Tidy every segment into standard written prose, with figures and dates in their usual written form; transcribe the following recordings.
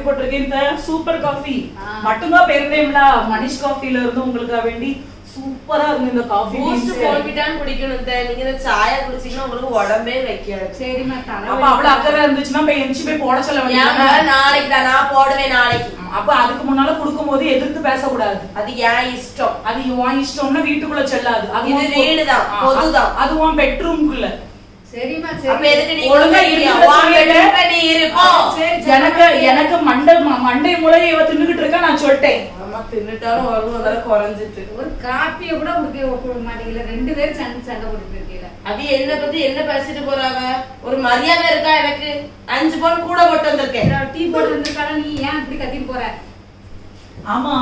போட்டிருக்கேன். Super coffee மட்டும்தான் பேருந்தேம்ல. மனிஷ் காஃபில இருந்து உங்களுக்காக வேண்டி சூப்பரா இருக்கு இந்த காஃபி. பூஸ்ட் போல்பிட்டான் குடிக்கணும். நீங்க இந்த சாயா குடிச்சீங்கன்னா உங்களுக்கு உடம்பே வைக்காது. சரிமா தலை. அப்ப அவ்வளவு அக்கறை இருந்துச்சுன்னா போய் எஞ்சி போய் போட சொல்ல வேண்டியது. நாளைக்கு தான் நான் போடுவேன். நாளைக்கு அப்ப அதுக்கு முன்னால குடுக்கும் போது எதிர்த்து பேசக்கூடாது. அது ஏன் இஷ்டம். அது உன் இஷ்டம்னா வீட்டுக்குள்ள செல்லாது. அது இது வீடுதான், பொதுதான். அது உன் பெட்ரூம்குள்ள. சரிமா அப்ப சரி. எதுக்கு நீ ஒழுங்கா நீ இருப்போம். எனக்கு மண்டை முளையை இவ தின்னுகிட்டு இருக்கா. நான் சொல்லிட்டேன். அம்மா தின்னுட்டாலும் வரும். அதெல்லாம் குறைஞ்சிட்டு. ஒரு காப்பிய கூட உங்களுக்கு மாட்டீங்கல. ரெண்டு பேரும் சண்டை போட்டுட்டு இருக்கீங்க. அது என்ன பத்தி என்ன பேசிட்டு போறாங்க. ஒரு மரியாதை இருக்கா எனக்கு? 5 பவுன் கூட போட்டு வந்திருக்கேன். டீ போட்டு வந்திருக்கால. நீ ஏன் இப்படி கத்திட்டு போற? ஆமா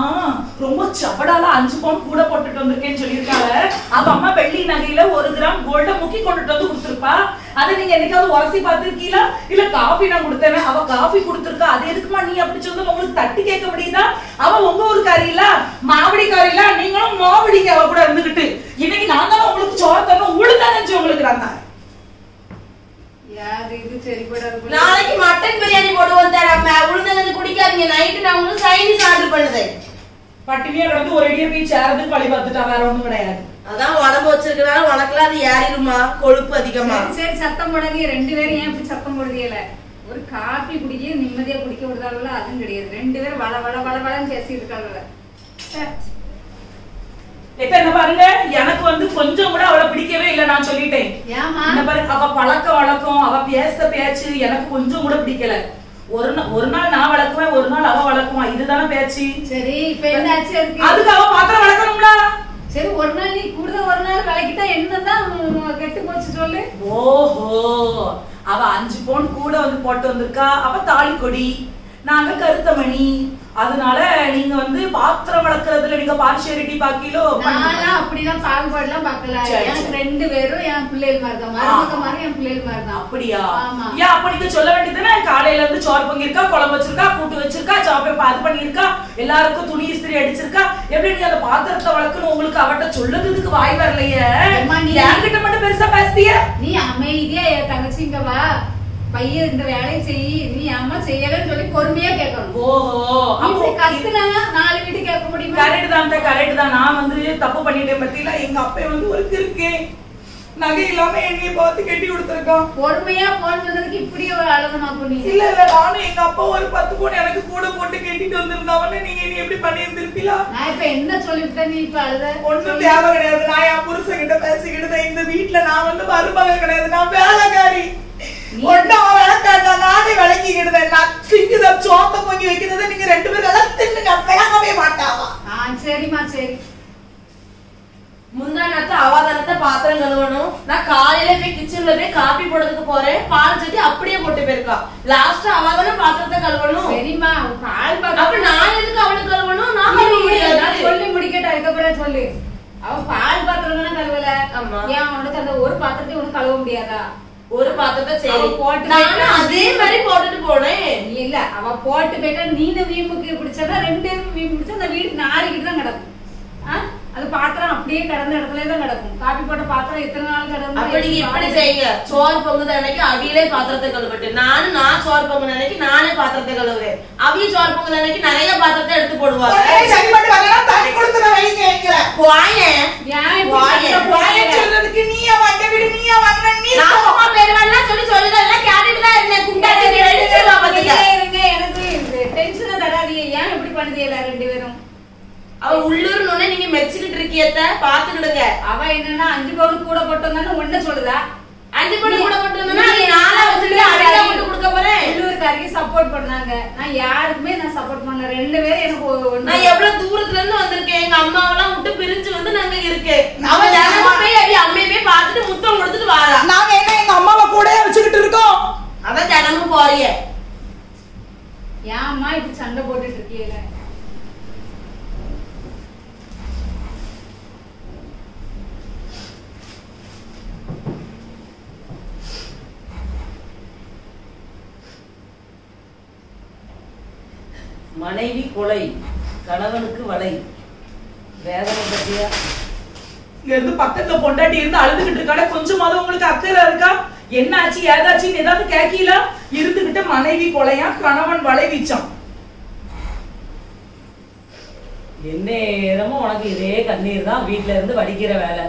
ரொம்ப சபடால 5 பவுன் கூட போட்டுட்டு வந்திருக்கேன்னு சொல்லியிருக்காங்க. அவ அம்மா வெள்ளி நகையில 1 கிராம் கோல்ட முக்கி கொண்டுட்டு வந்து கொடுத்துருப்பா. அதை நீங்க என்னைக்காவது உரசி பார்த்திருக்கீங்களா? இல்ல காஃபி நான் கொடுத்தேன், அவ காஃபி கொடுத்துருக்கா. அது எதுக்குமா நீ அப்படி சொல்லி உங்களுக்கு தட்டி கேட்க முடியுதா? அவ உங்க ஊருக்காரியில மாவடிக்காரியில, நீங்களும் மாவடிக்கு அவ கூட இருந்துகிட்டு இன்னைக்கு நான் தான் உங்களுக்கு சோறு தரணும். உளுந்தா நினைச்சு உங்களுக்கு நான் தான். நாளைக்கு மட்டன் பிரியாணி போடுவோம். உளுந்தங்கஞ்சி குடிக்காதீங்க. நைட்டு நான் உங்களுக்கு சைனீஸ் ஆர்டர் பண்ணுதேன். பட்டினியா கிடந்து ஒரு அடியா போய் சேரதுக்கு வழி பார்த்துட்டா. வேற ஒண்ணும் கிடையாது. அதான் உடம்பு வச்சிருக்கனால உனக்குலாம் அது ஏறிடுமா கொழுப்பு அதிகமா. சரி சத்தம் போடாதீங்க. 2 பேரும் ஏன் இப்படி சத்தம் போடுறீங்கல? ஒரு காபி குடிக்க நிம்மதியா குடிக்க விடுதால அதுவும் கிடையாது. 2 பேரும் வள வள வள வளன்னு பேசிட்டு இருக்காங்கல்ல. இப்ப என்ன பாருங்க, எனக்கு வந்து கொஞ்சம் கூட அவளை பிடிக்கவே இல்லை. நான் சொல்லிட்டேன். என்ன பாருங்க, அவ பழக்க வழக்கம், அவ பேச பேச்சு எனக்கு கொஞ்சம் கூட பிடிக்கல. ஒரு நாள் நான் வளர்க்குவேன், ஒரு நாள் அவ வளர்க்குவா. இதுதானே பேச்சு. சரி இப்ப என்ன ஆச்சு? அதுக்கு அவ பாத்திரம் வளர்க்கணும்ல. சரி ஒரு நாள் நீ கூட ஒரு நாள் விளக்கிட்டா என்னதான் கெட்டு போச்சு சொல்லு. ஓஹோ, அவ 5 பவுன் கூட வந்து போட்டு வந்திருக்கா. அவ தாலி கொடி, நாங்க கருத்தமணி. அதனால நீங்க வந்து பாத்திரம் வளர்க்கறதுல நீங்க பார்ஷியாலிட்டி பாக்கீலோ. நான்லாம் அப்படிலாம் பாகுபாடுலாம் பார்க்கல. எனக்கு 2 பேரும் என் பிள்ளைகள் மாதிரி தான். மருமக மாதிரி என் பிள்ளைகள் மாதிரி தான். அப்படியா? ஏன் அப்ப நீங்க சொல்ல வேண்டியதுன்னா, காலையில இருந்து சோறு பொங்கிருக்கா, குழம்பு வச்சிருக்கா, கூட்டு வச்சிருக்கா, சாப்பை அது பண்ணிருக்கா, எல்லாருக்கும் துணி இஸ்திரி அடிச்சிருக்கா. எப்படி நீ அந்த பாத்திரத்தை வளர்க்கணும் உங்களுக்கு அவட்ட சொல்லதுக்கு வாய் வரலையே. என்கிட்ட மட்டும் பெருசா பேசிய. நீ அமைதியா என் தங்கச்சிங்க வா, பையன் இந்த வேலையை செய்யி, நீ அம்மா செய்யலன்னு சொல்லி பொறுமையா கேட்கணும். ஓஹோ, அப்போ கத்துனா 4 வீட்டு கேட்க முடியுமா? கரெக்ட் தான், கரெக்ட் தான். நான் வந்து தப்பு பண்ணிட்டேன் பத்தியில. எங்க அப்பா வந்து ஒரு கிறுக்கே நகை இல்லாம என்னைய பார்த்து கட்டி கொடுத்துருக்கான். பொறுமையா போன் வந்ததுக்கு இப்படி ஒரு அழகமா பண்ணீங்க. இல்ல இல்ல, நானும் எங்க அப்பா ஒரு 10 பவுன் எனக்கு கூட போட்டு கட்டிட்டு வந்திருந்தாவன்னு நீங்க நீ எப்படி பண்ணியிருந்திருப்பீங்களா? நான் இப்ப என்ன சொல்லிவிட்டேன்? நீ இப்ப அழுத ஒண்ணும் தேவை கிடையாது. நான் என் புருஷன் கிட்ட பேசிக்கிட்டு இந்த வீட்டுல நான் வந்து மருமக கிடையாது, நான் வேலைக்காரி. நானே விளக்கிக்கிடுதேன். நான் சிங்குத சோத்த பொங்கி வைக்கிறத நீங்க 2 பேரும் எல்லாம் தின்னுங்க, விளங்கவே மாட்டாவா? சரிம்மா சரி. முந்தானத்தை அவாதானத்தை பாத்திரம் கழுவணும். நான் காலையில போய் கிச்சன்ல போய் காபி போடுறதுக்கு போறேன். பால் சட்டி அப்படியே போட்டு போயிருக்கா. லாஸ்ட் அவாதான பாத்திரத்தை கழுவணும். சரிம்மா, பால் பாத்திரம். அப்ப நான் எதுக்கு அவனுக்கு கழுவணும்? நான் கழுவ முடியாது. சொல்லி முடிக்கட்ட அதுக்கப்புறம் சொல்லு. அவன் பால் பாத்திரம் தானே கழுவல. ஏன் அவனுக்கு அந்த ஒரு பாத்திரத்தை உனக்கு கழுவ முடியாதா? ஒரு பாத்திரத்தை சரி போட்டு நானும் அதே மாதிரி போட்டுட்டு போனேன். இல்ல அவ போட்டு போயிட்டா நீனு வீம்புக்கு பிடிச்சா 2 பேரும் வீம்பு பிடிச்சா அந்த வீடு நாரிக்கிட்டு தான் கிடக்கும். அது பாத்திரம் அப்படியே கிடந்த இடத்துல தான் கிடக்கும். காபி போட்ட பாத்திரம் எத்தனை நாள் கிடக்கும்? அப்படி இப்படி செய்யுங்க. சோறு பொங்குது அன்னைக்கு அவியிலே பாத்திரத்தை கழுவிட்டு, நான் சோறு பொங்குன அன்னைக்கு நானே பாத்திரத்தை கழுவுறேன். அவிய சோறு பொங்குன அன்னைக்கு நிறைய பாத்திரத்தை எடுத்து போடுவாங்க. நீயா வந்த வீடு நீயா வந்த நீ சொல்லி சொல்லுதெல்லாம் கேட்டுட்டுதான் இருந்தேன். குண்டாடி எனக்கு டென்ஷனை தராதியே. ஏன் இப்படி பண்ணுதீங்களா 2 பேரும்? அவ உள்ளூர்னு நீங்க மெச்சிக்கிட்டு இருக்கியத்த பாத்துக்கிடுங்க. அவ என்னன்னா 5 பவுன் கூட போட்டு வந்தான்னு ஒண்ணு சொல்லுதா? 5 பவுன் கூட போட்டு வந்தா நீ 4 வச்சுட்டு அடியா போட்டு கொடுக்க போறேன். உள்ளூர்காரங்க சப்போர்ட் பண்ணாங்க. நான் யாருக்குமே நான் சப்போர்ட் பண்ணல. 2 பேரும் எனக்கு நான் எவ்வளவு தூரத்துல இருந்து வந்திருக்கேன். எங்க அம்மாவெல்லாம் விட்டு பிரிஞ்சு வந்து நாங்க இருக்கேன். அவ தினமும் போய் அம்மையுமே பார்த்துட்டு முத்தம் கொடுத்துட்டு வாரா. நாங்க என்ன எங்க அம்மாவை கூட வச்சுக்கிட்டு இருக்கோம்? அதான் தினமும் போறிய. ஏன் அம்மா இப்படி சண்டை போட்டுட்டு இருக்கீங்க? மனைவி கொலை, கணவனுக்கு வலை. வேதனை பத்தியா? இங்க இருந்து பக்கத்துல பொண்டாட்டி இருந்து அழுதுகிட்டு இருக்காட, கொஞ்சமாவது உங்களுக்கு அக்கறை இருக்கா? என்ன ஆச்சு ஏதாச்சுன்னு ஏதாவது கேக்கீங்களா? இருந்துகிட்டு மனைவி கொலையா, கணவன் வலை வீச்சான். எந்நேரமும் உனக்கு இதே கண்ணீர் தான் வீட்டுல இருந்து வடிக்கிற வேலை.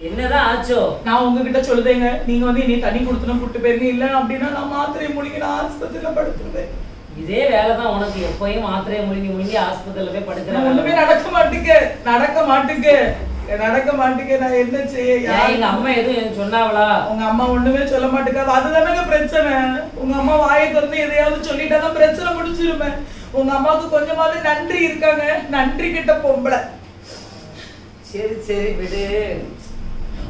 என்னதான் ஆச்சோ? நான் உங்ககிட்ட சொல்லுதேங்க, நீங்க வந்து இனி தண்ணி கொடுத்துணும் கூட்டு போயிருங்க, இல்ல அப்படின்னா நான் மாத்திரை மூலிகை நான் ஆஸ்பத்திரியில படுத்துருவேன். இதே வேலைதான் உனக்கு. எப்பயும் மாத்திரையை முழுங்கி ஆஸ்பத்திரியில போய் படுக்கிற ஒண்ணுமே நடக்க மாட்டேங்க. நான் என்ன செய்ய? எங்க அம்மா எதுவும் சொன்னாவளா? உங்க அம்மா ஒண்ணுமே சொல்ல மாட்டேங்க. அதுதானங்க பிரச்சனை. உங்க அம்மா வாயை திறந்து எதையாவது சொல்லிட்டாதான் பிரச்சனை முடிச்சிருமே. உங்க அம்மாவுக்கு கொஞ்சமாவது நன்றி இருக்காங்க. நன்றி கிட்ட பொம்பளை. சரி சரி விடு.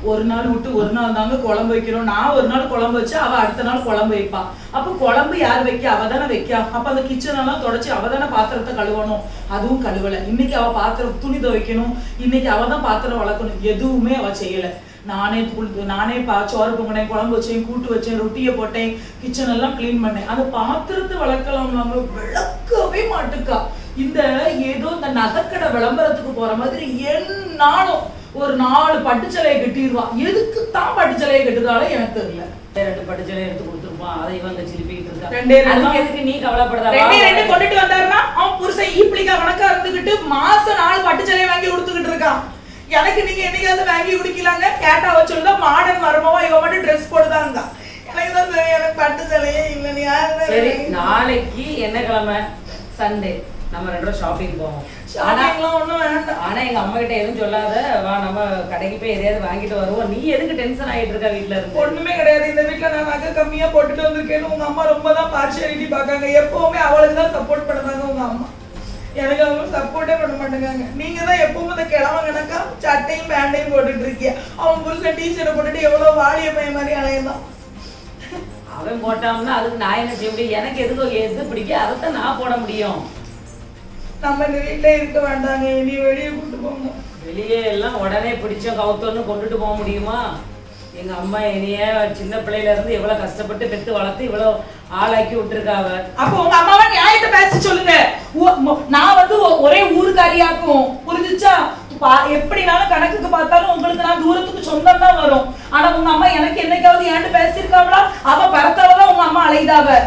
ஒரு நாள் விட்டு ஒரு நாள் தாங்க குழம்பு வைக்கிறோம். நான் ஒரு நாள் குழம்பு வச்சா அவ அடுத்த நாள் குழம்பு வைப்பா. அப்ப குழம்பு யார் வைக்க? அவ தானே வைக்கா. அப்ப அந்த கிச்சன் எல்லாம் தொடச்சு அவ தானே பாத்திரத்தை கழுவணும். அதுவும் கழுவல. இன்னைக்கு அவ பாத்திரம் துணி துவைக்கணும். இன்னைக்கு அவ தான் பாத்திரம் வளர்க்கணும். எதுவுமே அவ செய்யல. நானே சோறு பொங்கினேன், குழம்பு வச்சேன், கூட்டு வச்சேன், ரொட்டியை போட்டேன், கிச்சன் எல்லாம் கிளீன் பண்ணேன். அந்த பாத்திரத்தை வளர்க்கலாம் நாங்க விளக்கவே மாட்டுக்கா. இந்த ஏதோ இந்த நகைக்கடை விளம்பரத்துக்கு போற மாதிரி என்னாலும் ஒரு 4 பட்டுச்சலையை கட்டிடுவான். எதுக்கு தான் பட்டுச்சலையை கட்டுதாலும் எனக்கு தெரியல. 2 பட்டுச்சலை எடுத்து கொடுத்துருப்பான். அதை இவங்க சிலிப்பிட்டு இருக்கா. எதுக்கு நீ கவலைப்படுறா? 2 கொண்டுட்டு வந்தாருன்னா அவன் புருஷன் ஈப்பிளிக்கா கணக்கா இருந்துகிட்டு மாசம் 4 பட்டுச்சலையை வாங்கி கொடுத்துக்கிட்டு இருக்கான். எனக்கு நீங்க என்னைக்காவது வாங்கி குடிக்கலாங்க? கேட்டா வச்சுருந்தா மாடர்ன் வருமாவா இவ மட்டும் ட்ரெஸ் போடுதாங்க. எனக்கு தான் தெரியும், எனக்கு பட்டுச்சலையே இல்லை. நீ யாரு? சரி, நாளைக்கு என்ன கிழமை? சண்டே. நம்ம 2 பேரும் ஷாப்பிங் போவோம். ஆனா எங்க அம்மா கிட்ட எதுவும் சொல்லாத. வா நம்ம கடைக்கு போய் எதையாவது வாங்கிட்டு வருவோம். நீ எதுக்கு டென்ஷன் ஆகிட்டு இருக்க? வீட்டுல இருந்து ஒண்ணுமே கிடையாது. இந்த வீட்டுல நான் நகை கம்மியா போட்டுட்டு வந்திருக்கேன்னு உங்க அம்மா ரொம்ப தான் பார்ஷியாலிட்டி பாக்காங்க. எப்பவுமே அவளுக்கு தான் சப்போர்ட் பண்ணுறாங்க உங்க அம்மா. எனக்கு அவங்க சப்போர்ட்டே பண்ண மாட்டேங்காங்க. நீங்க தான் எப்பவும் இந்த கிழமை கணக்கா சட்டையும் பேண்டையும் போட்டுட்டு இருக்கீங்க. அவன் புருஷன் டீஷர்ட்டை போட்டுட்டு எவ்வளவு வாலிய பையன் மாதிரி அலையதான். அவன் போட்டான்னா அதுக்கு நான் என்ன செய்ய முடியும்? எனக்கு எது பிடிக்கும் அதைத்தான் நான் போட முடியும். நம்ம இந்த வீட்டுல இருக்க வேண்டாங்க. இனி வெளியே கூட்டு போங்க. வெளியே எல்லாம் உடனே பிடிச்சோம் கவுத்தோன்னு கொண்டுட்டு போக முடியுமா? எங்க அம்மா என்னைய சின்ன பிள்ளையில இருந்து எவ்வளவு கஷ்டப்பட்டு பெற்று வளர்த்து இவ்வளவு ஆளாக்கி விட்டுருக்காவ. அப்ப உங்க அம்மாவை நியாயத்தை பேச சொல்லுங்க. நான் வந்து ஒரே ஊருக்காரியாக்கும், புரிஞ்சுச்சா? எப்படினாலும் கணக்குக்கு பார்த்தாலும் உங்களுக்கு நான் தூரத்துக்கு சொந்தம் தான் வரும். ஆனா உங்க அம்மா எனக்கு என்னைக்காவது ஏன்ட்டு பேசியிருக்காவளா? அவ பரத்தாவதான் உங்க அம்மா அலைதாவ.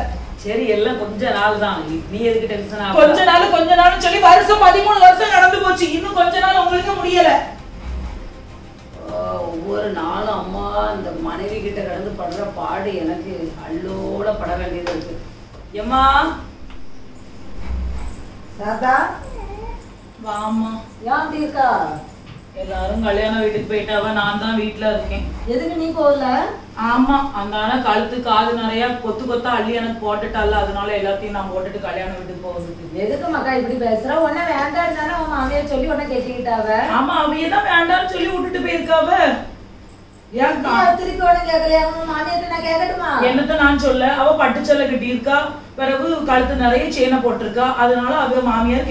சரி, எல்லாம் கொஞ்ச நாள் தான். நீ எதுக்கு டென்ஷன் ஆக? கொஞ்ச நாள் சொல்லி வருஷம் 13 வருஷம் நடந்து போச்சு. இன்னும் கொஞ்ச நாள் உங்களுக்கு முடியல. ஒவ்வொரு நாளும் அம்மா இந்த மனைவி கிட்ட கடந்து படுற பாடு எனக்கு அள்ளோட பட வேண்டியது இருக்கு. எம்மா சாதா வாமா. ஏன் அப்படி இருக்கா? எல்லாரும் கல்யாண வீட்டுக்கு போயிட்டாவ. நான் தான் வீட்டுல இருக்கேன். எதுக்கு நீ போகல? ஆமா, அந்த கழுத்து காது நிறைய கொத்தா அள்ளி எனக்கு போட்டுட்டால, அதனால எல்லாத்தையும் நான் போட்டுட்டு கல்யாண வீட்டுக்கு போகுது. எதுக்கு மக்கா இப்படி பேசுற? உன்ன வேண்டாம் தானே உன் மாமியார் சொல்லி உன்ன கேட்டுக்கிட்டாவ. ஆமா, அவையதான் வேண்டாம்னு சொல்லி விட்டுட்டு போயிருக்காவ. திருப்பி உடனே கேட்கலையா? மாமியார்ட்ட நான் கேட்கட்டுமா? என்னத்த நான் சொல்ல? அவ பட்டுச்சலை கட்டி இருக்கா, பிறகு கழுத்து நிறைய செயினை போட்டிருக்கா. அதனால அவ மாமியார்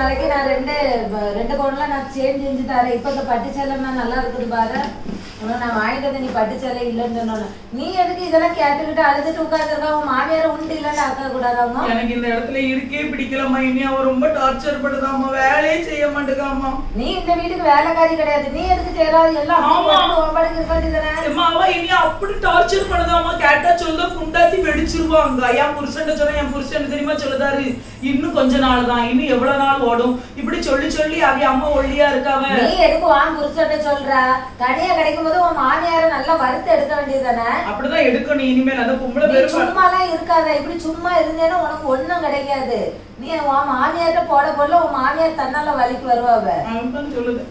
நாளைக்கு நான் ரெண்டு பவுன்ல நான் செயின் செஞ்சு தரேன். இப்ப இந்த பட்டுச்சலை நல்லா இருக்குது பாரு. நான் வாங்கிட்டது நீ பட்டுச்சலை இல்லைன்னு சொன்ன. நீ எதுக்கு இதெல்லாம் கேட்டுக்கிட்டு அழுதுட்டு உட்காந்துருக்கா? உன் மாமியார உண்டு இல்லன்னு அக்கா கூடாதாமா? எனக்கு இந்த இடத்துல இருக்கே பிடிக்கலம்மா. இனி அவ ரொம்ப டார்ச்சர் படுதாமா. வேலையே செய்ய மாட்டேங்காமா. நீ இந்த வீட்டுக்கு வேலைக்காரி கிடையாது. நீ எதுக்கு செய்யறாது? எல்லாம் அவ இனி அப்படி டார்ச்சர் பண்ணுதாமா. கேட்டா சொல்ல குண்டாத்தி வெடிச்சிருவாங்க. என் புருஷன் சொன்னா என் புருஷன் தெரியுமா சொல்லுதாரு, இன்னும் கொஞ்ச நாள் தான், இன்னும் எவ்வளவு நாள் ஓடும். இப்படி சொல்லி அவ அம்மா ஒல்லியா இருக்காவ. நீ எதுக்கு வாங்க புருஷன் சொல்ற? தனியா கிடைக்கும் போது உன் மாமியார நல்லா வறுத்து எடுக்க வேண்டியதுதானே? அப்படிதான் எடுக்கணும் இனிமேல். அந்த பொம்பளை பேர் சும்மா எல்லாம் இருக்காத. இப்படி சும்மா இருந்தேன்னா உனக்கு ஒண்ணும் கிடைக்காது. நீ உன் மாமியார்ட்ட போட போடல உன் மாமியார் தன்னால வலிக்கு வருவாவ. அவன் சொல்லுது.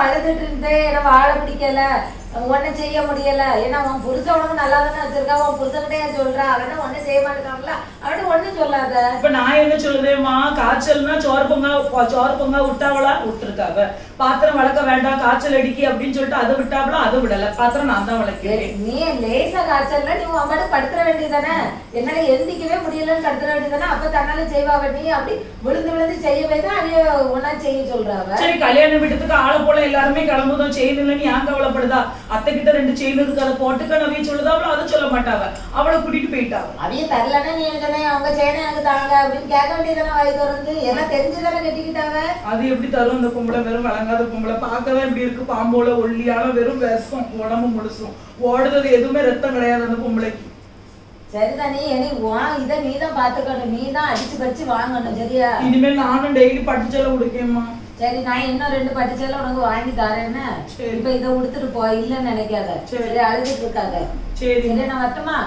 அழுதுட்டு இருந்தேன், வாழ பிடிக்கல, ஒன்னும் செய்ய முடியல. ஏன்னா உன் புருஷன் உனக்கு நல்லா தானே வச்சிருக்கா. உன் புருஷன்கிட்டே சொல்றா. அவன ஒன்னும் செய்ய மாட்டேங்காங்களா? அவன் ஒண்ணும் சொல்லாத. இப்ப நான் என்ன சொல்லுதேமா, காய்ச்சல்னா சோறு பொங்கா விட்டாவளா விட்டுருக்காவ. பாத்திரம் வளர்க்க வேண்டாம், காய்ச்சல் அடிக்கி அப்படின்னு சொல்லிட்டு அதை விட்டாவளா, அதை விடல. பாத்திரம் நான் தான் வளர்க்கிறேன். நீ லேசா காய்ச்சல்ல நீ உன் பாட்டு படுத்துற வேண்டியதானே? என்னால எந்திக்கவே முடியலன்னு படுத்துற வேண்டியதானே? அப்ப தன்னால செய்வாவ. நீ அப்படி விழுந்து செய்யவே தான் அவைய ஒன்னா செய்ய சொல்றாவ. சரி, கல்யாண வீட்டுக்கு ஆளை போல எல்லாருமே கிளம்புதோம். செயின் இல்லைன்னு ஏன் கவலைப்படுதா? அத்தை கிட்ட 2 செயின் இருக்கு, அதை போட்டுக்க நவிய சொல்லுதாவளோ, அதை சொல்ல மாட்டாவ. அவளை கூட்டிட்டு போயிட்டாவ. அவைய தரலன்னா நீ என்ன அவங்க செயினை எனக்கு தாங்க அப்படின்னு கேட்க வேண்டியதானே? வாய் திறந்து எல்லாம் தெரிஞ்சுதானே கட்டிக்கிட்டாவ. அது எப்படி தரும்? அந்த பொம்பளை வெறும் வழங்காத பொம்பளை. பார்க்கவே எப்படி இருக்கு? பாம்போல ஒல்லியான வெறும் விஷம், உடம்பு முழுசும். ஓடுறது எதுவுமே ரத்தம் கிடையாது அந்த பொம்பளைக்கு. சரிதான், நீ இதை நீ தான் பாத்துக்கணும், நீ தான் அடிச்சு படிச்சு வாங்கணும், சரியா? இனிமேல் நானும் டெய்லி பட்டுச்சேலை உடுக்கேம்மா. சரி, நான் இன்னும் 2 பட்டுச்சேலை உனக்கு வாங்கி தரேன்னு. இப்ப இதை உடுத்துட்டு போ, இல்லன்னு நினைக்காத. சரி, அழுதுட்டு இருக்காத. சரி, நான் வரட்டுமா?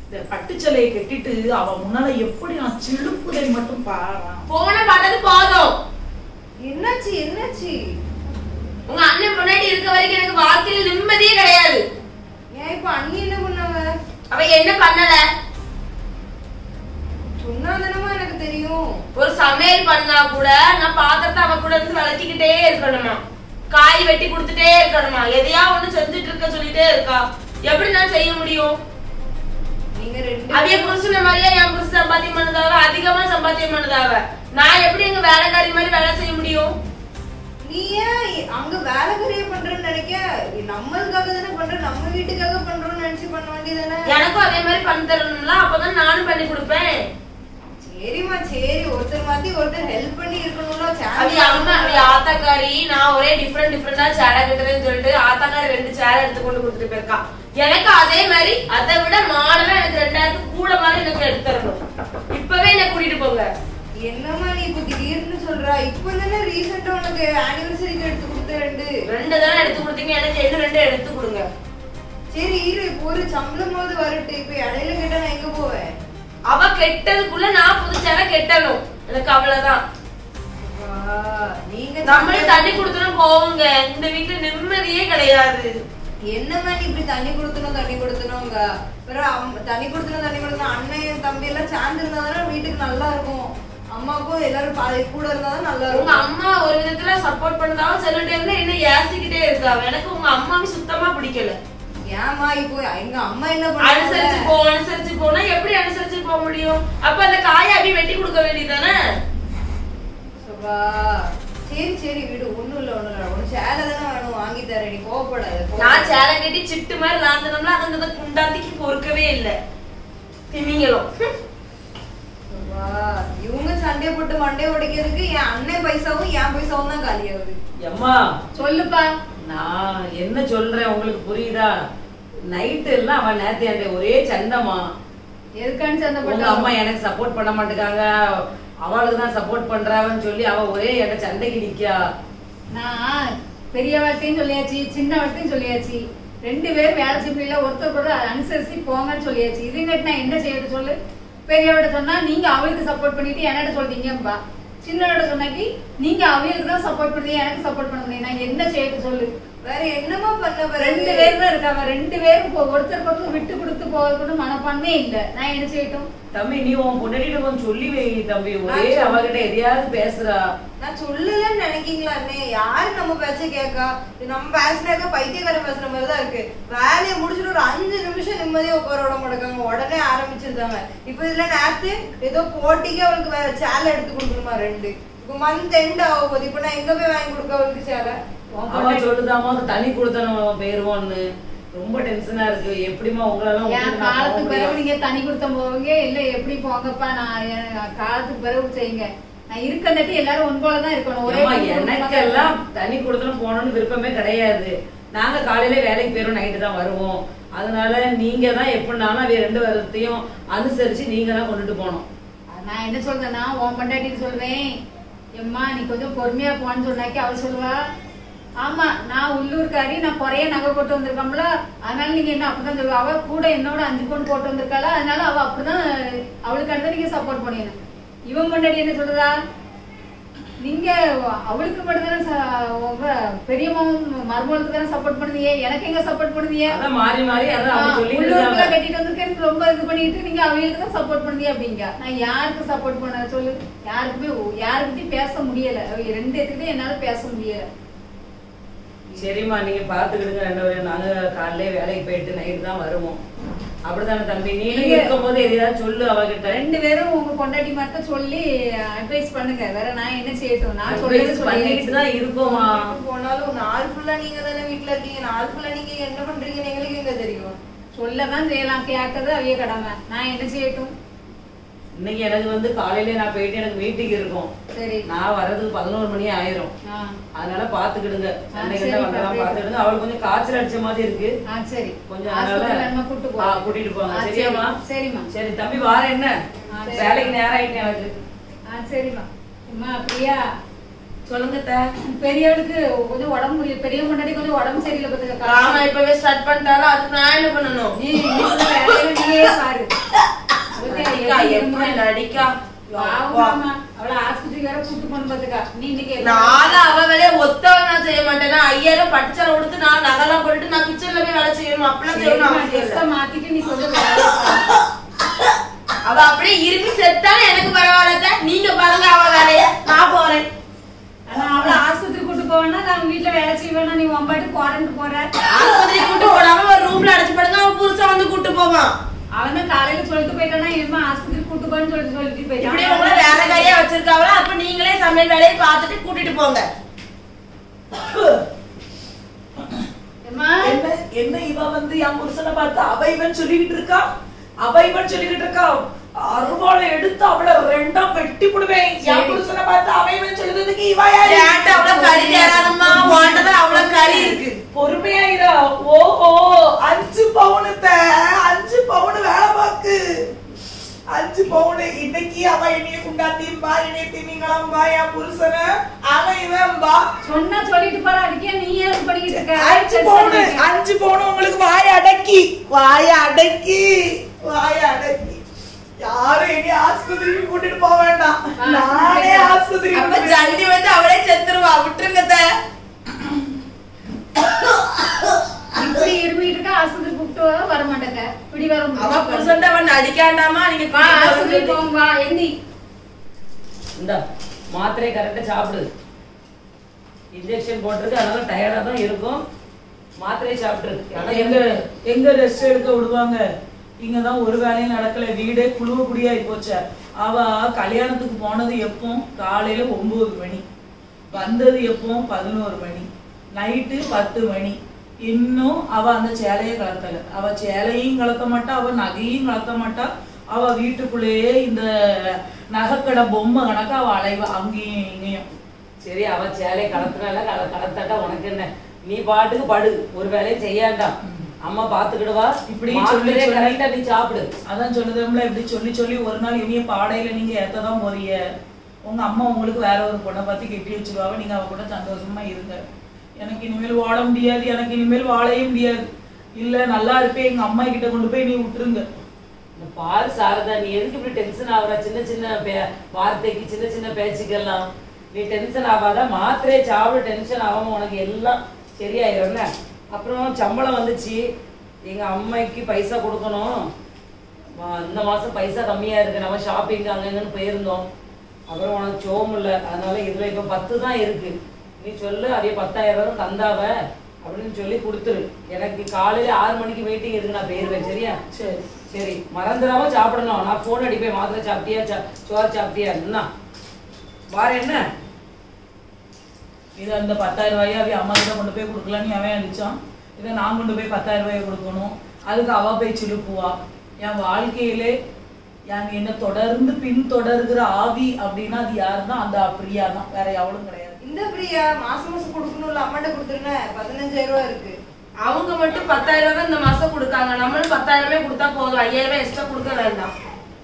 இந்த பட்டுச்சேலையை கட்டிட்டு அவ முன்னால எப்படி நான் சிலுப்புதை மட்டும் பாரு. போன பார்த்தது போதும். என்னாச்சு என்னாச்சு? உங்க அண்ணன் முன்னாடி இருக்க வரைக்கும் எனக்கு வாழ்க்கையில நிம்மதியே கிடையாது. ஏன் இப்ப அண்ணி என்ன பண்ணாங்க? அவ என்ன பண்ணல சொன்னாதானமா எனக்கு தெரியும். ஒரு சமையல் பண்ணா கூட நான் பாத்திரத்தை அவ கூட இருந்து விளக்கிக்கிட்டே இருக்கணுமா, காய் வெட்டி கொடுத்துட்டே இருக்கணுமா, எதையா ஒண்ணு செஞ்சுட்டு இருக்க சொல்லிட்டே இருக்கா. எப்படி நான் செய்ய முடியும்? நீங்க ரெண்டு அவைய புருஷன மாதிரியா என் புருஷன் சம்பாத்தியம் பண்ணதாவ, அதிகமா சம்பாத்தியம் பண்ணதாவ. நான் எப்படி எங்க வேலைக்காரி மாதிரி வேலை செய்ய முடியும்? நீ ஏன் அங்க வேலைக்காரியா பண்றேன்னு நினைக்க? நம்மளுக்காக தானே பண்ற, நம்ம வீட்டுக்காக பண்றோம்னு நினைச்சு பண்ண வேண்டியதானே? எனக்கும் அதே மாதிரி பண்ணி தரணும்ல, அப்பதான் நானும் பண்ணி கொடுப்பேன். சரிம்மா சரி, ஒருத்தர் மாத்தி ஒருத்தர் ஹெல்ப் பண்ணி இருக்கணும்ல. ஆத்தாக்காரி நான் ஒரே டிஃபரெண்டா சேலை கட்டுறேன்னு சொல்லிட்டு ஆத்தாக்காரி 2 சேலை எடுத்து கொண்டு கொடுத்துட்டு போயிருக்கா. எனக்கு அதே மாதிரி அதை விட மாடலா எனக்கு 2000 கூட மாதிரி எனக்கு எடுத்து தரணும். இப்பவே என்ன கூட்டிட்டு போங்க. என்னம்மா நீ இப்ப திடீர்னு சொல்றா? இப்ப தானே ரீசெண்டா உனக்கு ஆனிவர்சரிக்கு எடுத்து கொடுத்த 2 தானே எடுத்து கொடுத்தீங்க, எனக்கு இன்னும் 2 எடுத்து கொடுங்க. சரி இரு, இப்போ ஒரு சம்பளமாவது வரட்டு. இப்ப இடையில கேட்டா நான் எங்க போவேன்? அவ கெட்டதுக்குள்ள நான் புதுச்சால கெட்டணும், எனக்கு அவ்வளவுதான். நீங்க நம்மளே தண்ணி கொடுத்தனும் போவுங்க, இந்த வீட்டுல நிம்மதியே கிடையாது. என்னம்மா நீ இப்படி தண்ணி கொடுத்தனும் தண்ணி கொடுத்தனுங்க? தண்ணி கொடுத்தனும் அண்ணன் தம்பி எல்லாம் சேர்ந்து இருந்தாதானே வீட்டுக்கு நல்லா இருக்கும். அம்மாவுக்கும் எல்லாரும் கூட இருந்தாதான் நல்லா இருக்கும். உங்க அம்மா ஒரு விதத்துல சப்போர்ட் பண்ணாலும் சில டைம்ல என்ன ஏசிக்கிட்டே இருக்காங்க. எனக்கு உங்க அம்மாவை சுத்தமா பிடிக்கல. ஏமா இப்போ எங்க அம்மா என்ன அனுசரிச்சு போனா எப்படி அனுசரிச்சு போக முடியும்? அப்ப அந்த காயை அப்படி வெட்டி கொடுக்க வேண்டியதானே? சரி சரி விடு, ஒண்ணும் இல்ல ஒண்ணு சேலை தானே வேணும், வாங்கி தரேன், நீ கோவப்படாத. நான் சேலை கட்டி சிட்டு மாதிரி லாந்தனம்ல அந்த குண்டாத்திக்கு பொறுக்கவே இல்லை திமிங்களும். இவங்க சண்டை போட்டு மண்டை உடைக்கிறதுக்கு என் அண்ணன் பைசாவும் என் பைசாவும் தான் காலியாகுது. அம்மா சொல்லுப்பா. நான் என்ன சொல்றேன் உங்களுக்கு புரியுதா? நைட்டு எல்லாம் அவன் நேத்தியாண்டே ஒரே சண்டைமா. எதுக்கான்னு சண்டை போட்டு? அம்மா எனக்கு சப்போர்ட் பண்ண மாட்டேங்காங்க, அவளுக்கு தான் சப்போர்ட் பண்றாவன்னு சொல்லி அவ ஒரே என்கிட்ட சண்டைக்கு நிக்கா. நான் பெரியவர்த்தையும் சொல்லியாச்சு, சின்னவர்த்தையும் சொல்லியாச்சு. 2 பேரும் வேலை செய்யல, ஒருத்தர் கூட அனுசரிச்சு போங்கன்னு சொல்லியாச்சு. இதுங்கிட்ட நான் என்ன செய்யறது சொல்லு? பெரியவர்கிட்ட சொன்னா நீங்க அவளுக்கு சப்போர்ட் பண்ணிட்டு என்னட்ட சொல்றீங்கப்பா. சின்னவர்கிட்ட சொன்னாக்கி நீங்க அவளுக்கு தான் சப்போர்ட் பண்ணுறீங்க, எனக்கு சப்போர்ட் பண்ண முடியும். நான் என்ன செய்யறது சொல்லு? வேற என்னமா பண்ண? 2 பேர் தான் இருக்காங்க, 2 பேரும் ஒருத்தருக்கு ஒருத்தர் விட்டு கொடுத்து போகிறது மனப்பான்மே இல்ல. நான் என்ன செய்யட்டும்? தம்பி நீ உன் பொண்டாட்டிட்ட கொஞ்சம் சொல்லி வை தம்பி. ஒரே அவகிட்ட எதையாவது பேசுறா. நான் சொல்லலன்னு நினைக்கீங்களா அண்ணே? யாரு நம்ம பேச்ச கேட்கா? நம்ம பேசுனாக்க பைத்தியக்கார பேசுற மாதிரிதான் இருக்கு. வேலையை முடிச்சுட்டு ஒரு 5 நிமிஷம் நிம்மதியா உட்கார விட மாட்டாங்க, உடனே ஆரம்பிச்சிருந்தாங்க. இப்ப இதுல நேரத்து ஏதோ போட்டிக்கு அவளுக்கு வேற சேலை எடுத்து கொடுக்கணுமா 2. இப்ப மந்த் எண்ட் ஆக போகுது. இப்ப நான் எங்க போய் வாங்கி கொடுக்க அவளுக்கு சேலை? அவன் சொல்லுதாமா தண்ணி கொடுத்தனும் போயிருவோன்னு. ரொம்ப டென்ஷனா இருக்கு. எப்படிமா உங்களெல்லாம் காலத்துக்கு பிறகு நீங்க தண்ணி கொடுத்த போவீங்க இல்ல எப்படி போங்கப்பா? நான் காலத்துக்கு பிறகு செய்யுங்க. நான் இருக்கட்டி எல்லாரும் ஒன் போலதான் இருக்கணும். ஒரே எனக்கெல்லாம் தண்ணி கொடுத்தனும் போகணும்னு விருப்பமே கிடையாது. நாங்க காலையில வேலைக்கு போயிரும், நைட்டு தான் வருவோம். அதனால நீங்க தான் எப்படினாலும் அவ 2 பேர்த்தையும் அனுசரிச்சு நீங்க தான் கொண்டுட்டு போனோம். நான் என்ன சொல்றேன்னா உன் பொண்டாட்டின்னு சொல்றேன். எம்மா நீ கொஞ்சம் பொறுமையா போன்னு சொன்னாக்கி அவள் சொல்லுவா, ஆமா நான் உள்ளூர்காரி, நான் குறைய நகை போட்டு வந்திருக்கோம்ல, அதனால நீங்க என்ன அப்படிதான் சொல்லுவா. அவ கூட என்னோட 5 பவுன் போட்டு வந்திருக்காள, அதனால அவ அப்படிதான் அவளுக்கு அடுத்த நீங்க சப்போர்ட் பண்ணிடணும். இவன் முன்னாடி என்ன சொல்றதா? நீங்க அவளுக்கு மட்டும்தானே பெரியம்மாவும் மருமகளுக்கு தானே சப்போர்ட் பண்ணுவீங்க, எனக்கு எங்க சப்போர்ட் பண்ணுவீங்க? மாறி மாறி உள்ளூர்ல கட்டிட்டு வந்திருக்கேன் ரொம்ப இது பண்ணிட்டு நீங்க அவங்களுக்கு தான் சப்போர்ட் பண்ணுவீங்க அப்படிங்க. நான் யாருக்கு சப்போர்ட் பண்ண சொல்லு? யாருக்கிட்டையும் பேச முடியல. 2 பேர்த்துக்கிட்டே என்னால பேச முடியல. சரிம்மா நீங்க பாத்துக்கிடுங்க 2 பேரும். நாங்க காலையில வேலைக்கு போயிட்டு நைட்டு தான் வருவோம். அப்படித்தானே தம்பி? நீங்க இருக்கும் போது எதையாவது சொல்லு அவகிட்ட. 2 பேரும் உங்க பொண்டாட்டி மட்டும் சொல்லி அட்வைஸ் பண்ணுங்க. வேற நான் என்ன செய்யட்டும்? நான் சொல்லிட்டு தான் இருக்கோமா. போனாலும் நாள் ஃபுல்லா நீங்க தானே வீட்டுல இருக்கீங்க. நாள் ஃபுல்லா நீங்க என்ன பண்றீங்க எங்களுக்கு எங்க தெரியும்? சொல்லதான் செய்யலாம், கேட்கறது அவைய கடமை. நான் என்ன செய்யட்டும்? இன்னைக்கு எனக்கு காலையில நான் போயிட்டு எனக்கு மீட்டிங் இருக்கும். சரி. நான் வர்றதுக்கு 11 மணி ஆயிரும். அதனால பாத்துக்கிடுங்க. அன்னைக்கு என்ன பண்றலாம் பாத்துக்கிடுங்க. அவளுக்கு கொஞ்சம் காய்ச்சல் அடிச்ச மாதிரி இருக்கு. சரி. கொஞ்சம் அதனால கூட்டிட்டு போங்க. சரியாமா? சரிம்மா. சரி தம்பி வார என்ன? வேலைக்கு நேரம் ஆயிட்டு எனக்கு. சரிம்மா. அம்மா பிரியா சொல்லுங்க. பெரியவளுக்கு கொஞ்சம் உடம்பு முடியல. பெரிய முன்னாடி கொஞ்சம் உடம்பு சரியில்லை பாத்துக்க. ஆமா இப்பவே ஸ்டார்ட் பண்ணிட்டாலும் அதுக்கு நான் என்ன பண்ணணும்? நீயே பாரு. நடிக்கா அவளை ஆஸ்பத்திரி வேற கூட்டு போன பாத்துக்கா. நீ இன்னைக்கு அவ வேலையை ஒத்தவ நான் செய்ய மாட்டேன்னா 5000 பட்டுச்சாலை கொடுத்து நான் நகலாம் போட்டு நான் கிச்சன்ல போய் வேலை செய்யணும். அப்படிலாம் செய்யணும். மாத்திட்டு நீ கொஞ்சம் அவ அப்படியே இருப்பி செத்தாலும் எனக்கு பரவாயில்ல. நீங்க பாருங்க அவ வேலைய, நான் போறேன். ஆனா அவளை ஆஸ்பத்திரி கூட்டு போவேன்னா நான் வீட்டுல வேலை செய்வேன்னா நீ ஒம்பாட்டு குவாரண்ட் போற. ஆஸ்பத்திரி கூட்டு போடாம ஒரு ரூம்ல அடைச்சு படுங்க. அவன் புருஷன் வந்து கூட்டு போவான். அவன் தான் காலையில சொல்லிட்டு போயிட்டானா ஏமா ஆஸ்பத்திரி கூட்டு போன்னு சொல்லிட்டு போயிட்டான். இப்படி உங்களை வேலைக்காரியா வச்சிருக்காங்களா? அப்ப நீங்களே சமையல் வேலையை பார்த்துட்டு கூட்டிட்டு போங்க. என்ன இவ என் புருஷனை பார்த்து அவ இவன் சொல்லிக்கிட்டு இருக்கா. அருவாளை எடுத்து அவளை ரெண்டா வெட்டி போடுவேன். என் புருஷனை பார்த்து அவ இவன் சொல்லுறதுக்கு இவ யாரு? அவ்வளவு கறி தேராதம்மா. வாண்டதான் அவ்வளவு கறி இருக்கு. பொறுமையாயிரா. ஓஹோ 5 பவுனுத்த 5 பவுன் வேலை பாக்கு. 5 பவுன். இன்னைக்கு அவ என்னைய குண்டாத்திம்பா, என்னைய திமிங்கலம்பா, என் புருஷன அவன் இவன் பா சொன்னா சொல்லிட்டு போற. அதுக்கே நீ ஏன் பண்ணிக்கிட்டு இருக்க? 5 பவுன் உங்களுக்கு வாய அடக்கி யாரும் என்னைய ஆஸ்பத்திரிக்கு கூட்டிட்டு போக வேண்டாம். நானே ஆஸ்பத்திரி. அப்ப ஜல்தி அவளே செத்துருவா. விட்டுருங்க. இப்படி இருமிட்டு இருக்க ஆஸ்பத்திரி கூப்பிட்டு வர மாட்டேங்க. இப்படி வர அவ புருஷன் அவன் அடிக்காண்டாமா. நீங்க ஆஸ்பத்திரி போங்க. எந்தி இந்த மாத்திரை கரெக்டா சாப்பிடு. இன்ஜெக்ஷன் போட்டிருக்கு, அதனால டயர்டா தான் இருக்கும். மாத்திரை சாப்பிட்டு எங்க ரெஸ்ட் எடுக்க விடுவாங்க? இங்கதான் ஒரு வேலையும் நடக்கல. வீடே குழுவ குடியாயி போச்ச. அவ கல்யாணத்துக்கு போனது எப்போ? காலையில 9 மணி. வந்தது எப்போ? 11 மணி. நைட்டு 10 மணி. இன்னும் அவ அந்த சேலையை கலத்தல. அவ சேலையும் கலத்த மாட்டா, அவ நகையும் கலத்த மாட்டா. அவ வீட்டுக்குள்ளேயே இந்த நகைக்கடை பொம்மை கணக்கு அவ அலைவா அங்கேயும் இங்கேயும். சரி அவ சேலையை கலத்துனால கலத்தாட்டா உனக்கு என்ன? நீ பாட்டுக்கு படு, ஒரு வேலையும் செய்யாண்டா. அம்மா பாத்துக்கிடுவா. இப்படி சொல்லி கரெக்டா நீ சாப்பிடு. அதான் சொல்லுதோம்ல, இப்படி சொல்லி ஒரு நாள் இனிய பாடையில நீங்க ஏத்ததான் போறீங்க. உங்க அம்மா உங்களுக்கு வேற ஒரு பொண்ணை பார்த்து கெட்டி வச்சிருவாங்க. நீங்க அவ கூட சந்தோஷமா இருங்க. எனக்கு இனிமேல் ஓட முடியாது, எனக்கு இனிமேல் வாழைய முடியாது. இல்ல நல்லா இருப்பே எங்க அம்மா கிட்ட கொண்டு போய் நீ விட்டுருங்க. பாரு சாரதா, நீ எதுக்கு இப்படி டென்ஷன் ஆகுற? சின்ன சின்ன வார்த்தைக்கு சின்ன சின்ன பேச்சுக்கெல்லாம் நீ டென்ஷன் ஆகாத. மாத்திரையை சாப்பிட டென்ஷன் ஆகாம உனக்கு எல்லாம் சரியாயிரும்ல. அப்புறம் சம்பளம் வந்துச்சு. எங்க அம்மைக்கு பைசா கொடுக்கணும். இந்த மாசம் பைசா கம்மியா இருக்கு. நம்ம ஷாப்பிங் அங்கன்னு போயிருந்தோம். அப்புறம் உனக்கு சோம் இல்லை, அதனால இதுல இப்ப 10 தான் இருக்கு. நீ சொல்லு, அதே 10,000 தந்தாவ அப்படின்னு சொல்லி கொடுத்துரு. எனக்கு காலையில 6 மணிக்கு மீட்டிங் இருக்கு, நான் போயிருவேன். சரியா? சரி சரி, மறந்துடாம சாப்பிடணும். நான் போன் அடிப்பேன். மாத்திரை சாப்பிட்டியா, சோறு சாப்பிட்டியா? என்ன வார என்ன இதை அந்த 10,000 ரூபாயை அவ அம்மா கிட்ட கொண்டு போய் கொடுக்கலான்னு அவன் அடிச்சான். இதை நான் கொண்டு போய் 10,000 ரூபாயை கொடுக்கணும். அதுக்கு அவ போய் சிலுப்புவா. என் வாழ்க்கையிலே என்ன தொடர்ந்து பின்தொடர்கிற ஆவி அப்படின்னா அது யாருன்னா அந்த பிரியா தான், வேற எவளும் கிடையாது. இந்த பிரியா மாசம் கொடுக்கணும்ல, அம்மாட்ட கொடுத்துருங்க. 15,000 ரூபாய் இருக்கு. அவங்க மட்டும் 10,000 தான் இந்த மாசம் கொடுக்காங்க. நம்மளும் 10,000 கொடுத்தா போதும். 5,000 எக்ஸ்ட்ரா கொடுக்க வேண்டாம்.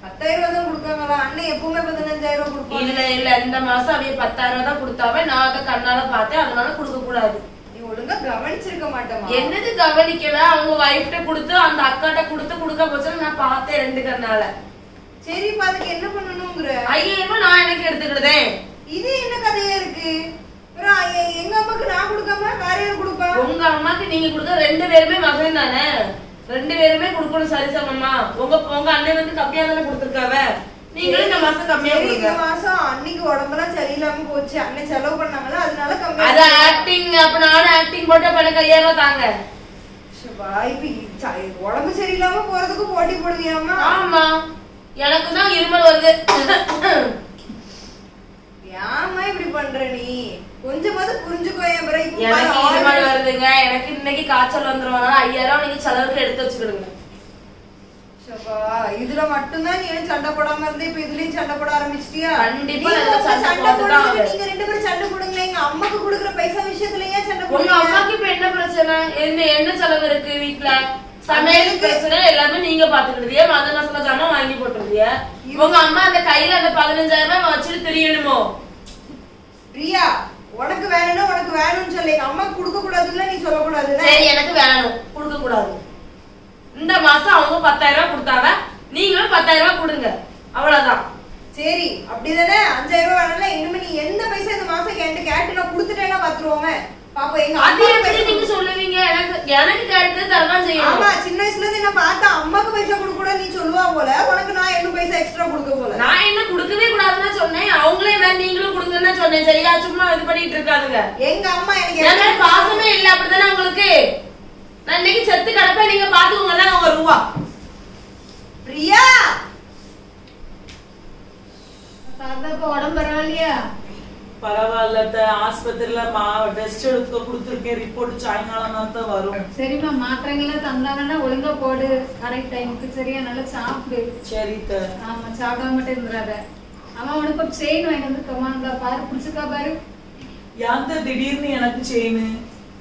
10,000 தான் கொடுக்காங்களா? அண்ணன் எப்பவுமே 15,000 கொடுப்பாங்க. இல்ல இந்த மாசம் அவங்க 10,000 தான் கொடுத்தாவே நான் அதை கண்ணால பார்த்தேன். அதனால கொடுக்க கூடாது. நீ ஒழுங்கா கவனிச்சிருக்க மாட்டேமா? என்னது கவனிக்கல? அவங்க வைஃப்ட கொடுத்து அந்த அக்காட்ட கொடுக்க போச்சு. நான் பார்த்தேன் 2 கண்ணால. சரி, அதுக்கு என்ன பண்ணணும்ங்கற? 5,000 நான் எனக்கு எடுத்துக்கிட்டேன். இது என்ன கதையா இருக்கு? எங்க அம்மாக்கு நான் கொடுக்காம வேற யாரும் கொடுப்பா? உங்க அம்மாக்கு நீங்க கொடுக்க 2 பேருமே மகன் தானே. 2 பேருமே கொடுக்கணும் சரிசமமா. உங்க அண்ணன் கம்மியா தானே கொடுத்துருக்காவ. நீங்களும் இந்த மாசம் கம்மியா கொடுங்க. இந்த மாசம் அன்னைக்கு உடம்பெல்லாம் சரியில்லாம போச்சு. அண்ணன் செலவு பண்ணாங்கல்ல, அதனால கம்மியா. அது ஆக்டிங். அப்ப நானும் ஆக்டிங் போட்டு பண்ண 5,000 தாங்க. உடம்பு சரியில்லாம போறதுக்கு போட்டி போடுவியாமா? ஆமா, எனக்கு தான் இருமல் வருது. ஏமா இப்படி பண்ற நீ? கொஞ்சமாவது புரிஞ்சுக்கோ. எனக்கு இருமல் வருதுங்க. எனக்கு இன்னைக்கு காய்ச்சல் வந்துரும். 5,000 நீங்க செலவுக்கு எடுத்து வச்சுக்கிடுங்க. இதுல மட்டும்தான் நீ சண்டை போடாம இருந்து இப்ப இதுலயும் சண்டை போட ஆரம்பிச்சிட்டியா? கண்டிப்பா சண்டை போடுங்க. நீங்க 2 பேரும் சண்டை போடுங்க. எங்க அம்மாக்கு கொடுக்குற பைசா விஷயத்துல ஏன் சண்டை போடுங்க? உங்க அம்மாக்கு இப்ப என்ன பிரச்சனை? என்ன செலவு இருக்கு வீட்டுல? சமையலுக்கு பிரச்சனை எல்லாமே நீங்க பாத்துக்கிட்டீங்க. மத மசாலா ஜாமான் வாங்கி போட்டுருந்தீங்க. உங்க அம்மா அந்த கையில அந்த 15,000 ரூபாய் வச்சுட்டு தெரியணுமோ? பிரியா, உனக்கு வேணும்னா உனக்கு வேணும்னு சொல்லி எங்க அம்மாக்கு கொடுக்க கூடாதுன்னு நீ சொல்லக்கூடாது. சரி, எனக்கு வேணும், கொடுக்க கூடாது. இந்த மாசம் அவங்க 10,000 ரூபாய் கொடுத்தாங்க, நீங்களும் 10,000 ரூபாய் கொடுங்க, அவ்வளவுதான். சரி, அப்படிதானே? 5,000 ரூபாய் வேணும்ல. இனிமே நீ எந்த பைசா இந்த மாசம் என்கிட்ட கேட்டு நான் கொடுத்துட்டேன்னா பாத்துருவோமே. பாப்பா, எங்க அது எப்படி நீங்க சொல்லுவீங்க? எனக்கு கேட்டு தரதான் செய்யணும். ஆமா, சின்ன வயசுல இருந்து என்ன பார்த்தா அம்மாக்கு பைசா கொடுக்க கூட நீ சொல்லுவா போல. உனக்கு நான் என்ன பைசா எக்ஸ்ட்ரா கொடுக்க போல. நான் என்ன கொடுக்கவே கூடாதுன்னு சொன்னேன், அவங்களே வேணும் நீங்களும் கொடுங்கன்னு சொன்னேன். சரியா? சும்மா இது பண்ணிட்டு இருக்காதுங்க. எங்க அம்மா எனக்கு பாசமே இல்ல, அப்படித்தானே உங்களுக்கு? நான் இன்னைக்கு செத்து கிடப்பேன், நீங்க பாத்துக்கோங்க தான் உங்க ரூபா. பிரியா, சாதாப்ப உடம்பு பரவாயில்லையா? பரவாயில்ல, ஆஸ்பத்திரியில டெஸ்ட் எடுக்க கொடுத்துருக்கேன். ரிப்போர்ட் சாயங்காலம் தான் வரும். சரிம்மா, மாத்திரைங்கெல்லாம் தந்தாங்கன்னா ஒழுங்கா போடு கரெக்ட் டைமுக்கு. சரியா? நல்லா சாப்பிடு. சரி. ஆமா, சாப்பிடாம மட்டும் இருந்துடாத. அவன் உனக்கு ஒரு செயின் வாங்கிட்டு வந்துருக்கமா, பாரு, பிடிச்சிருக்கா பாரு. யாந்த திடீர்னு எனக்கு செயின்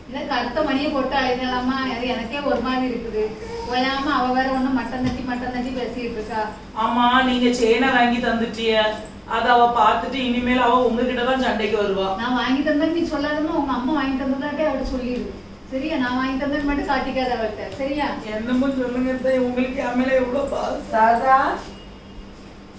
இல்ல, கருத்த மணியை போட்டு அழைக்கலாமா? அது எனக்கே ஒரு மாதிரி இருக்குது. ஓயாம அவ வேற ஒண்ணு மட்டன் தட்டி பேசிட்டு இருக்கா. ஆமா, நீங்க செயினை வாங்கி தந்துட்டிய, அத அவ பாத்துட்டு இனிமேல் அவ உங்ககிட்டதான் சண்டைக்கு வருவா. நான் வாங்கி தந்தேன்னு நீ சொல்லாதமா, உங்க அம்மா வாங்கி தந்ததாட்டே அவட்ட சொல்லிடு. சரியா? நான் வாங்கி தந்தேன்னு மட்டும் காட்டிக்காத அவட்ட. சரியா? என்னமோ சொல்லுங்க, உங்களுக்கு என் மேல எவ்வளவு பாசம். சாதா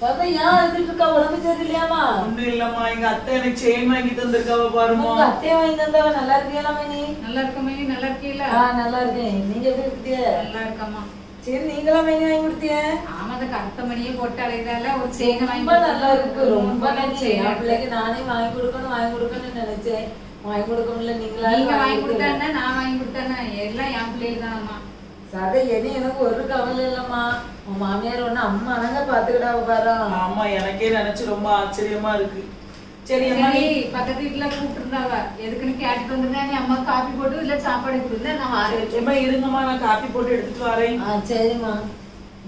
சாதா ஏன் எழுதிட்டு இருக்கா? உடம்பு சரியில்லையாமா? ஒண்ணும் இல்லம்மா, எங்க அத்தை எனக்கு செயின் வாங்கி தந்திருக்காவ பாருமா. உங்க அத்தையை வாங்கி தந்தவ நல்லா இருக்கியாமா? நீ நல்லா இருக்கமா? நல்லா இருக்கீல்ல? நல்லா இருக்கேன். நீங்க எப்படி இருக்கிய? நல்லா இருக்கமா. சரி, நீங்களாம் வாங்கி கொடுத்திய? ஆமா, அந்த கருத்த மணியை போட்டு அழைதால ஒரு செயினை வாங்கி. ரொம்ப நல்லா இருக்கு, ரொம்ப நன்றி. என் பிள்ளைக்கு நானே வாங்கி கொடுக்கணும்னு நினைச்சேன். வாங்கி கொடுக்க முடியல. நீங்க வாங்கி கொடுத்தானே, நான் வாங்கி கொடுத்தானே, எல்லாம் என் பிள்ளைகள் தானம்மா. சதை எனக்கு ஒரு கவலை இல்லம்மா. உன் மாமியார் ஒண்ணு அம்மா நாங்க பாத்துக்கிட்டா பாரு. ஆமா, எனக்கே நினைச்சு ரொம்ப ஆச்சரியமா இருக்கு. சரி, பக்கத்து வீட்டுல கூப்பிட்டு இருந்தாவ, எதுக்குன்னு கேட்டுட்டு வந்திருந்தா, நீ அம்மா காபி போட்டு இல்ல சாப்பாடு கொடுத்தா நான் வரேன். இருங்கம்மா, நான் காப்பி போட்டு எடுத்துட்டு வரேன். சரிம்மா.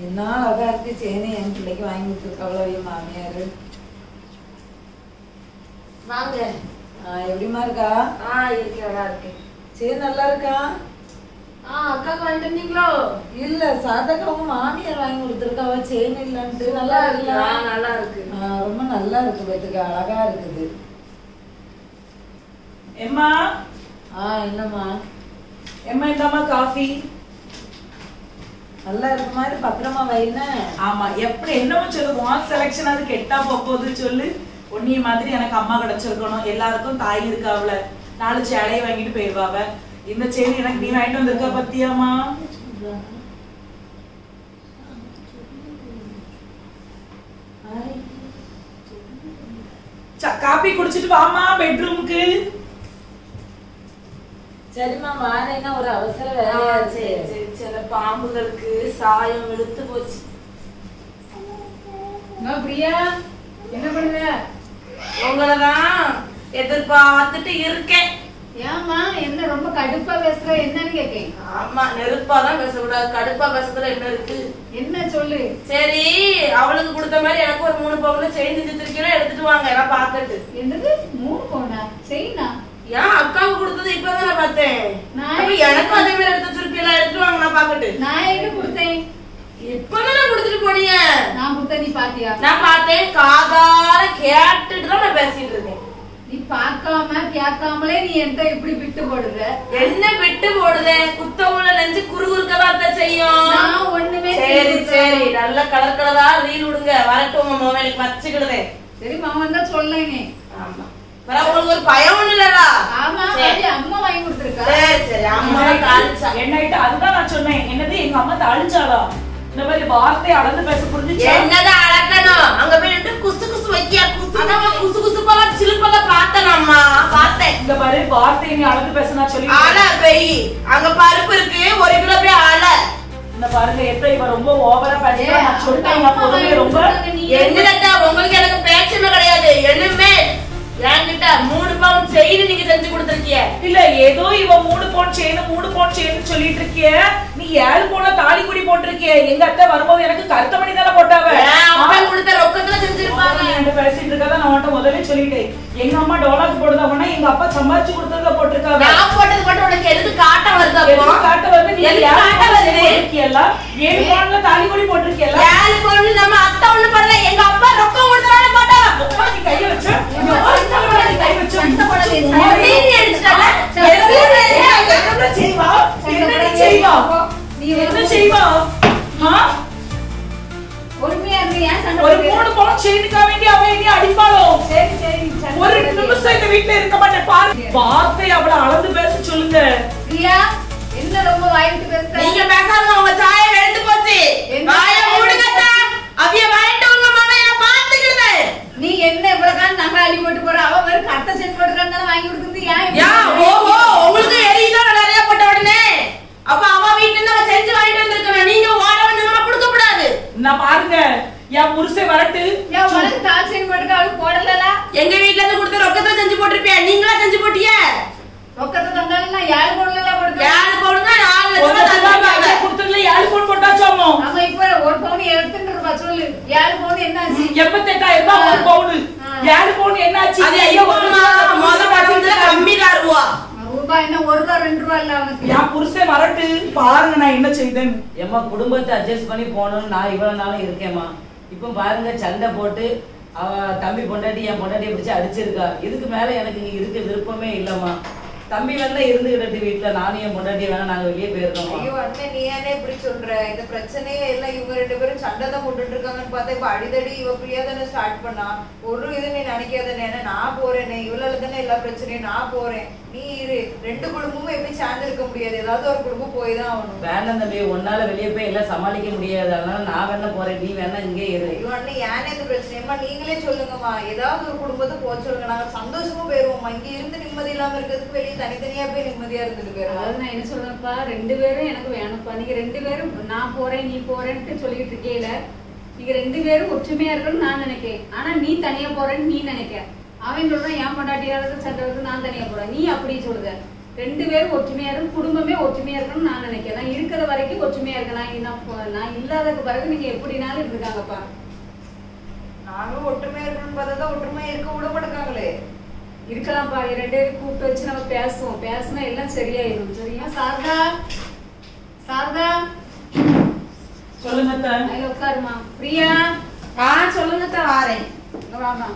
என்ன அழகா இருக்கு செயினை என் பிள்ளைக்கு வாங்கி கொடுத்துருக்காவளோ மாமியாரு. வாங்க. எப்படிமா இருக்கா? இருக்கேன், நல்லா இருக்கேன். சரி, நல்லா இருக்கா? அக்காக்கு வாங்கிட்டு வந்தீங்களோ? இல்ல, சாதாக்காவும் மாமியார் வாங்கி கொடுத்துருக்காவ செயின் இல்லன்ட்டு. நல்லா இருக்கு. நல்லா இருக்கு, ரொம்ப நல்லா இருக்கு. பேத்துக்கு அழகா இருக்குது. எம்மா. என்னம்மா? எம்மா, இந்தாம்மா காஃபி. நல்லா இருக்கு மாதிரி பத்திரமா வைன. ஆமா, எப்படி என்னமோ சொல்லுவோம், செலக்ஷன் அது கெட்டா போகுது சொல்லு. ஒன்னிய மாதிரி எனக்கு அம்மா கிடைச்சிருக்கணும். எல்லாருக்கும் தாய் இருக்காவல, 4 சேலையை வாங்கிட்டு போயிடுவாவ. இந்த செயின் எனக்கு நீ வாங்கிட்டு வந்திருக்கா பத்தியாமா? காப்பி குடிச்சிட்டு வாமா பெட்ரூமுக்கு. சரிம்மா, வாரேன்னா ஒரு அவசர வேலையா. சரி, சில பாம்புகளுக்கு சாயம் இழுத்து போச்சு. பிரியா, என்ன பண்ணுவ? உங்களதான் எதிர்பார்த்துட்டு இருக்கேன். ஏமா, என்ன ரொம்ப கடுப்பா பேசுற? என்னன்னு கேக்கேன். ஆமா, நெருப்பாதான் பேசக்கூடாது, கடுப்பா பேசுறதுல என்ன இருக்கு? என்ன சொல்லு. சரி, அவளுக்கு கொடுத்த மாதிரி எனக்கு ஒரு 3 பவுன்ல செயின் செஞ்சுருக்கீங்களா, எடுத்துட்டு வாங்க, நான் பாத்துட்டு. என்னது 3 பவுனா செயினா? ஏன் அக்காவுக்கு கொடுத்தது இப்பதான் நான் பார்த்தேன். எனக்கும் அதே மாதிரி எடுத்து வச்சிருப்பீங்களா, எடுத்துட்டு வாங்க, நான் பாக்கட்டு. நான் எங்க கொடுத்தேன்? இப்பதான் கொடுத்துட்டு போனீங்க. நான் கொடுத்த நீ பாத்தியா? நான் பார்த்தேன், காதால கேட்டுட்டு தான் நான் பேசிட்டு இருக்கேன். நீ பார்க்காம கேட்காமலே நீ என்கிட்ட இப்படி விட்டு போடுற. என்ன விட்டு போடுதே? குத்தவுல நெஞ்சு குறுகுறுக்கதான் செய்யும். நான் ஒண்ணுமே. சரி, நல்ல கலர் கலரா ரீல் விடுங்க, வரட்டும் உங்க மொபைலுக்கு வச்சுக்கிடுதேன். சரி, மாமன் தான் சொல்லேனே. ஆமா, உங்களுக்கு ஒரு பயம் ஒண்ணு இல்லடா. ஆமா, அம்மா வாங்கி கொடுத்துருக்கா. சரி, அம்மா தாளிச்சா என்ன? அதுதான் நான் சொன்னேன். என்னது எங்க அம்மா தாளிச்சாளா? இந்த மாதிரி வார்த்தை அளந்து பேச புரிஞ்சு என்னதான் அளக்கணும்? அங்க போயிட்டு குசு குசு வைக்கியா? குசு குசு போல சிலுப்பல பார்த்தேன், பார்த்தேன். இந்த மாதிரி வார்த்தை நீ அளந்து பேசினா சொல்லி ஆள பெய். அங்க பருப்பு இருக்கு, 1 கிலோ போய் ஆள. இந்த பாருங்க, எப்ப இவ ரொம்ப ஓவரா பேசுறா. நான் சொல்லிட்டேன், பொறுமையே ரொம்ப. என்னடா உங்களுக்கு எனக்கு பேச்சுமே கிடையாது. என்னமே என்கிட்ட 3 பவுன் செயின் நீங்க செஞ்சு கொடுத்துருக்கீங்க. இல்ல, ஏதோ இவ 3 பவுன் செயின் 3 பவுன் செயின் சொல்லிட்டு இருக்கிய. நீ 7 பவுன்ல தாலி குடி போட்டிருக்கியே. எங்க அத்தை வரும்போது எனக்கு கருத்த மணி தானே போட்டாவ. அப்பா கொடுத்த ரொக்கத்துல செஞ்சிருப்பாங்க. நீ பேசிட்டு இருக்கத நான் உன்கிட்ட முதல்ல சொல்லிட்டேன். எங்க அம்மா டோலாக்கு போடுதாவனா எங்க அப்பா சம்பாதிச்சு கொடுத்ததுல போட்டிருக்காங்க. நான் போட்டது மட்டும் உனக்கு எதுக்கு காட்ட வருது? அப்போ காட்ட வருது. நீ காட்ட வருது. இருக்கியல்ல 7 பவுன்ல தாலி குடி போட்டிருக்கியல்ல. 7 பவுன் நம்ம அத்தை ஒண்ணு பண்ணல. எங்க அப்பா ரொக்கம் கொடுத்தறானே போட்டாங்க. அப்பா நீ கைய வச்சு. நீ கை வச்சு அந்த படல நீ அடிச்சல. என்ன செய்வா? என்ன செய்வா? நீ என்ன செய்வா? பொறுமையா இருந்து ஏன் சண்டை ஒரு போடுற? 3 பவுன் செயினுக்கா வேண்டி அவ என்ன அடிப்பாளோ? சரி சரி சண்டை ஒரு போடாதீங்க. நிமிஷம் இந்த வீட்ல இருக்க மாட்டேன் பாரு. வார்த்தை அவள அளந்து பேச சொல்லுங்க. பிரியா என்ன ரொம்ப வாய் விட்டு பேசுற? நீங்க பேசாம உங்க சாய வெளுத்து போச்சு. வாய மூடுங்கட்ட. அவிய வாயிட்டு உங்க மாமா என்ன பாத்துக்கிடுதே. நீ என்ன இவ்வளவு காலம் நகை அள்ளி போட்டு போற? அவ வெறும் கட்ட செஞ்சு போட்டுறான்னு வாங்கி கொடுக்குறது ஏன்? யா ஓஹோ உங்களுக்கு எரியுதோ நிறைய போட்ட உடனே. அப்ப அவ வீட்ல நம்ம செஞ்சு வாங்கிட்டு வந்திருக்கணும். நீங்க ஓட வந்து நம்ம கொடுக்க கூடாது. நான் பாருங்க என் புருஷன் வரட்டு. ஏன் உனக்கு தால் செஞ்சு போட்டுக்க அவளுக்கு போடலல? எங்க வீட்ல இருந்து கொடுத்த ரொக்கத்தை செஞ்சு போட்டிருப்பியா? நீங்களா செஞ்சு போட்டிய? ரொக்கத்தை தந்தாலும் நான் 7 பவுன்லாம் போடுறேன். 7 பவுனுங்க 4 ஒரு லட்சம் தந்தாங்க. கொடுத்ததுல 7 பவுன் போட்டாச்சாமோ? நம்ம இப்ப 1 பவுன் 800 ரூபாய் சொல்லு. 7 பவுன் என்னாச்சு? 88,000 ரூபாய் ஒரு பவுன். 7 பவுன் என்னாச்சு? அது ஐயோமா மொத பசங்க கம்மி காருவா. ரூபாய் என்ன 1 ரூபாய் 2 ரூபாய் இல்ல அவனுக்கு. என் புருஷன் வரட்டு பாருங்க நான் என்ன செய்தேன். ஏம்மா குடும்பத்தை அட்ஜஸ்ட் பண்ணி போகணும்னு நான் இவ்வளவு நாளும் இருக்கேம்மா. இப்போ பாருங்க சண்டை போட்டு அவ தம்பி பொண்டாட்டி என் பொண்டாட்டியை பிடிச்சி அடிச்சிருக்கா. இதுக்கு மேல எனக்கு இங்க இருக்க விருப்பமே இல்லம்மா. தம்பி வேணா இருந்துகிட்டு வீட்டுல நானும் என் பொண்டாட்டி வேணா நாங்க வெளியே போயிருக்கோம்மா. ஐயோ அண்ணே நீ ஏனே இப்படி சொல்ற? இந்த பிரச்சனையே எல்லாம் இவங்க 2 பேரும் சண்டை தான் போட்டுட்டு இருக்காங்கன்னு பார்த்தா இப்ப அடிதடி இவ பிரியா தானே ஸ்டார்ட் பண்ணா. ஒரு இது நீ நினைக்காதானே நான் போறேனே இவ்வளவு தானே எல்லா பிரச்சனையும் நான் போறேன் நீ இரு. 2 குடும்பமும் எப்படி சேர்ந்து இருக்க முடியாது. ஏதாவது ஒரு குடும்பம் போய் தான் ஆகணும். வேண்டாம் தம்பி உன்னால வெளியே போய் எல்லாம் சமாளிக்க முடியாது. அதனால நான் வேணா போறேன் நீ வேணா இங்கே இரு. ஐயோ அண்ணே ஏனே இந்த பிரச்சனையம்மா நீங்களே சொல்லுங்கம்மா. ஏதாவது ஒரு குடும்பத்தை போக சொல்லுங்க. நாங்க சந்தோஷமா போயிருவோம்மா. இங்க இருந்து நிம்மதி இல்லாம இருக்கிறதுக்கு வெளியே தனித்தனியா போய் நிம்மதியா இருந்துட்டு போயிருவோம். அதாவது நான் என்ன சொல்றேன்ப்பா 2 பேரும் எனக்கு வேணும்ப்பா. நீங்க 2 பேரும் நான் போறேன் நீ போறேன்ட்டு சொல்லிட்டு இருக்கேல. நீங்க 2 பேரும் ஒற்றுமையா இருக்கணும்னு நான் நினைக்கிறேன். ஆனா நீ தனியா போறேன்னு நீ நினைக்க. அவன் சொல்றான் என் பொண்டாட்டியாருக்கு சண்டை வருது நான் தனியா போறேன். நீ அப்படி சொல்லுத. 2 பேரும் ஒற்றுமையா இருக்கும் குடும்பமே ஒற்றுமையா இருக்கணும்னு நான் நினைக்கிறேன். நான் இருக்கிற வரைக்கும் ஒற்றுமையா இருக்கேன். நான் இல்லாததுக்கு பிறகு நீங்க எப்படினாலும் இருக்காங்கப்பா. நாங்களும் ஒற்றுமையா இருக்கணும்னு பார்த்தா தான் ஒற்றுமையா இருக்க விட மாட்டேங்காங்களே. இருக்கலாம்ப்பா 2 பேரும் கூப்பிட்டு வச்சு நம்ம பேசுவோம். பேசினா எல்லாம் சரியாயிடும். சரியா? சாரதா சாரதா சொல்லுங்க அத்தை. அங்க உட்காருமா. பிரியா சொல்லுங்க வாரேன். வாமா.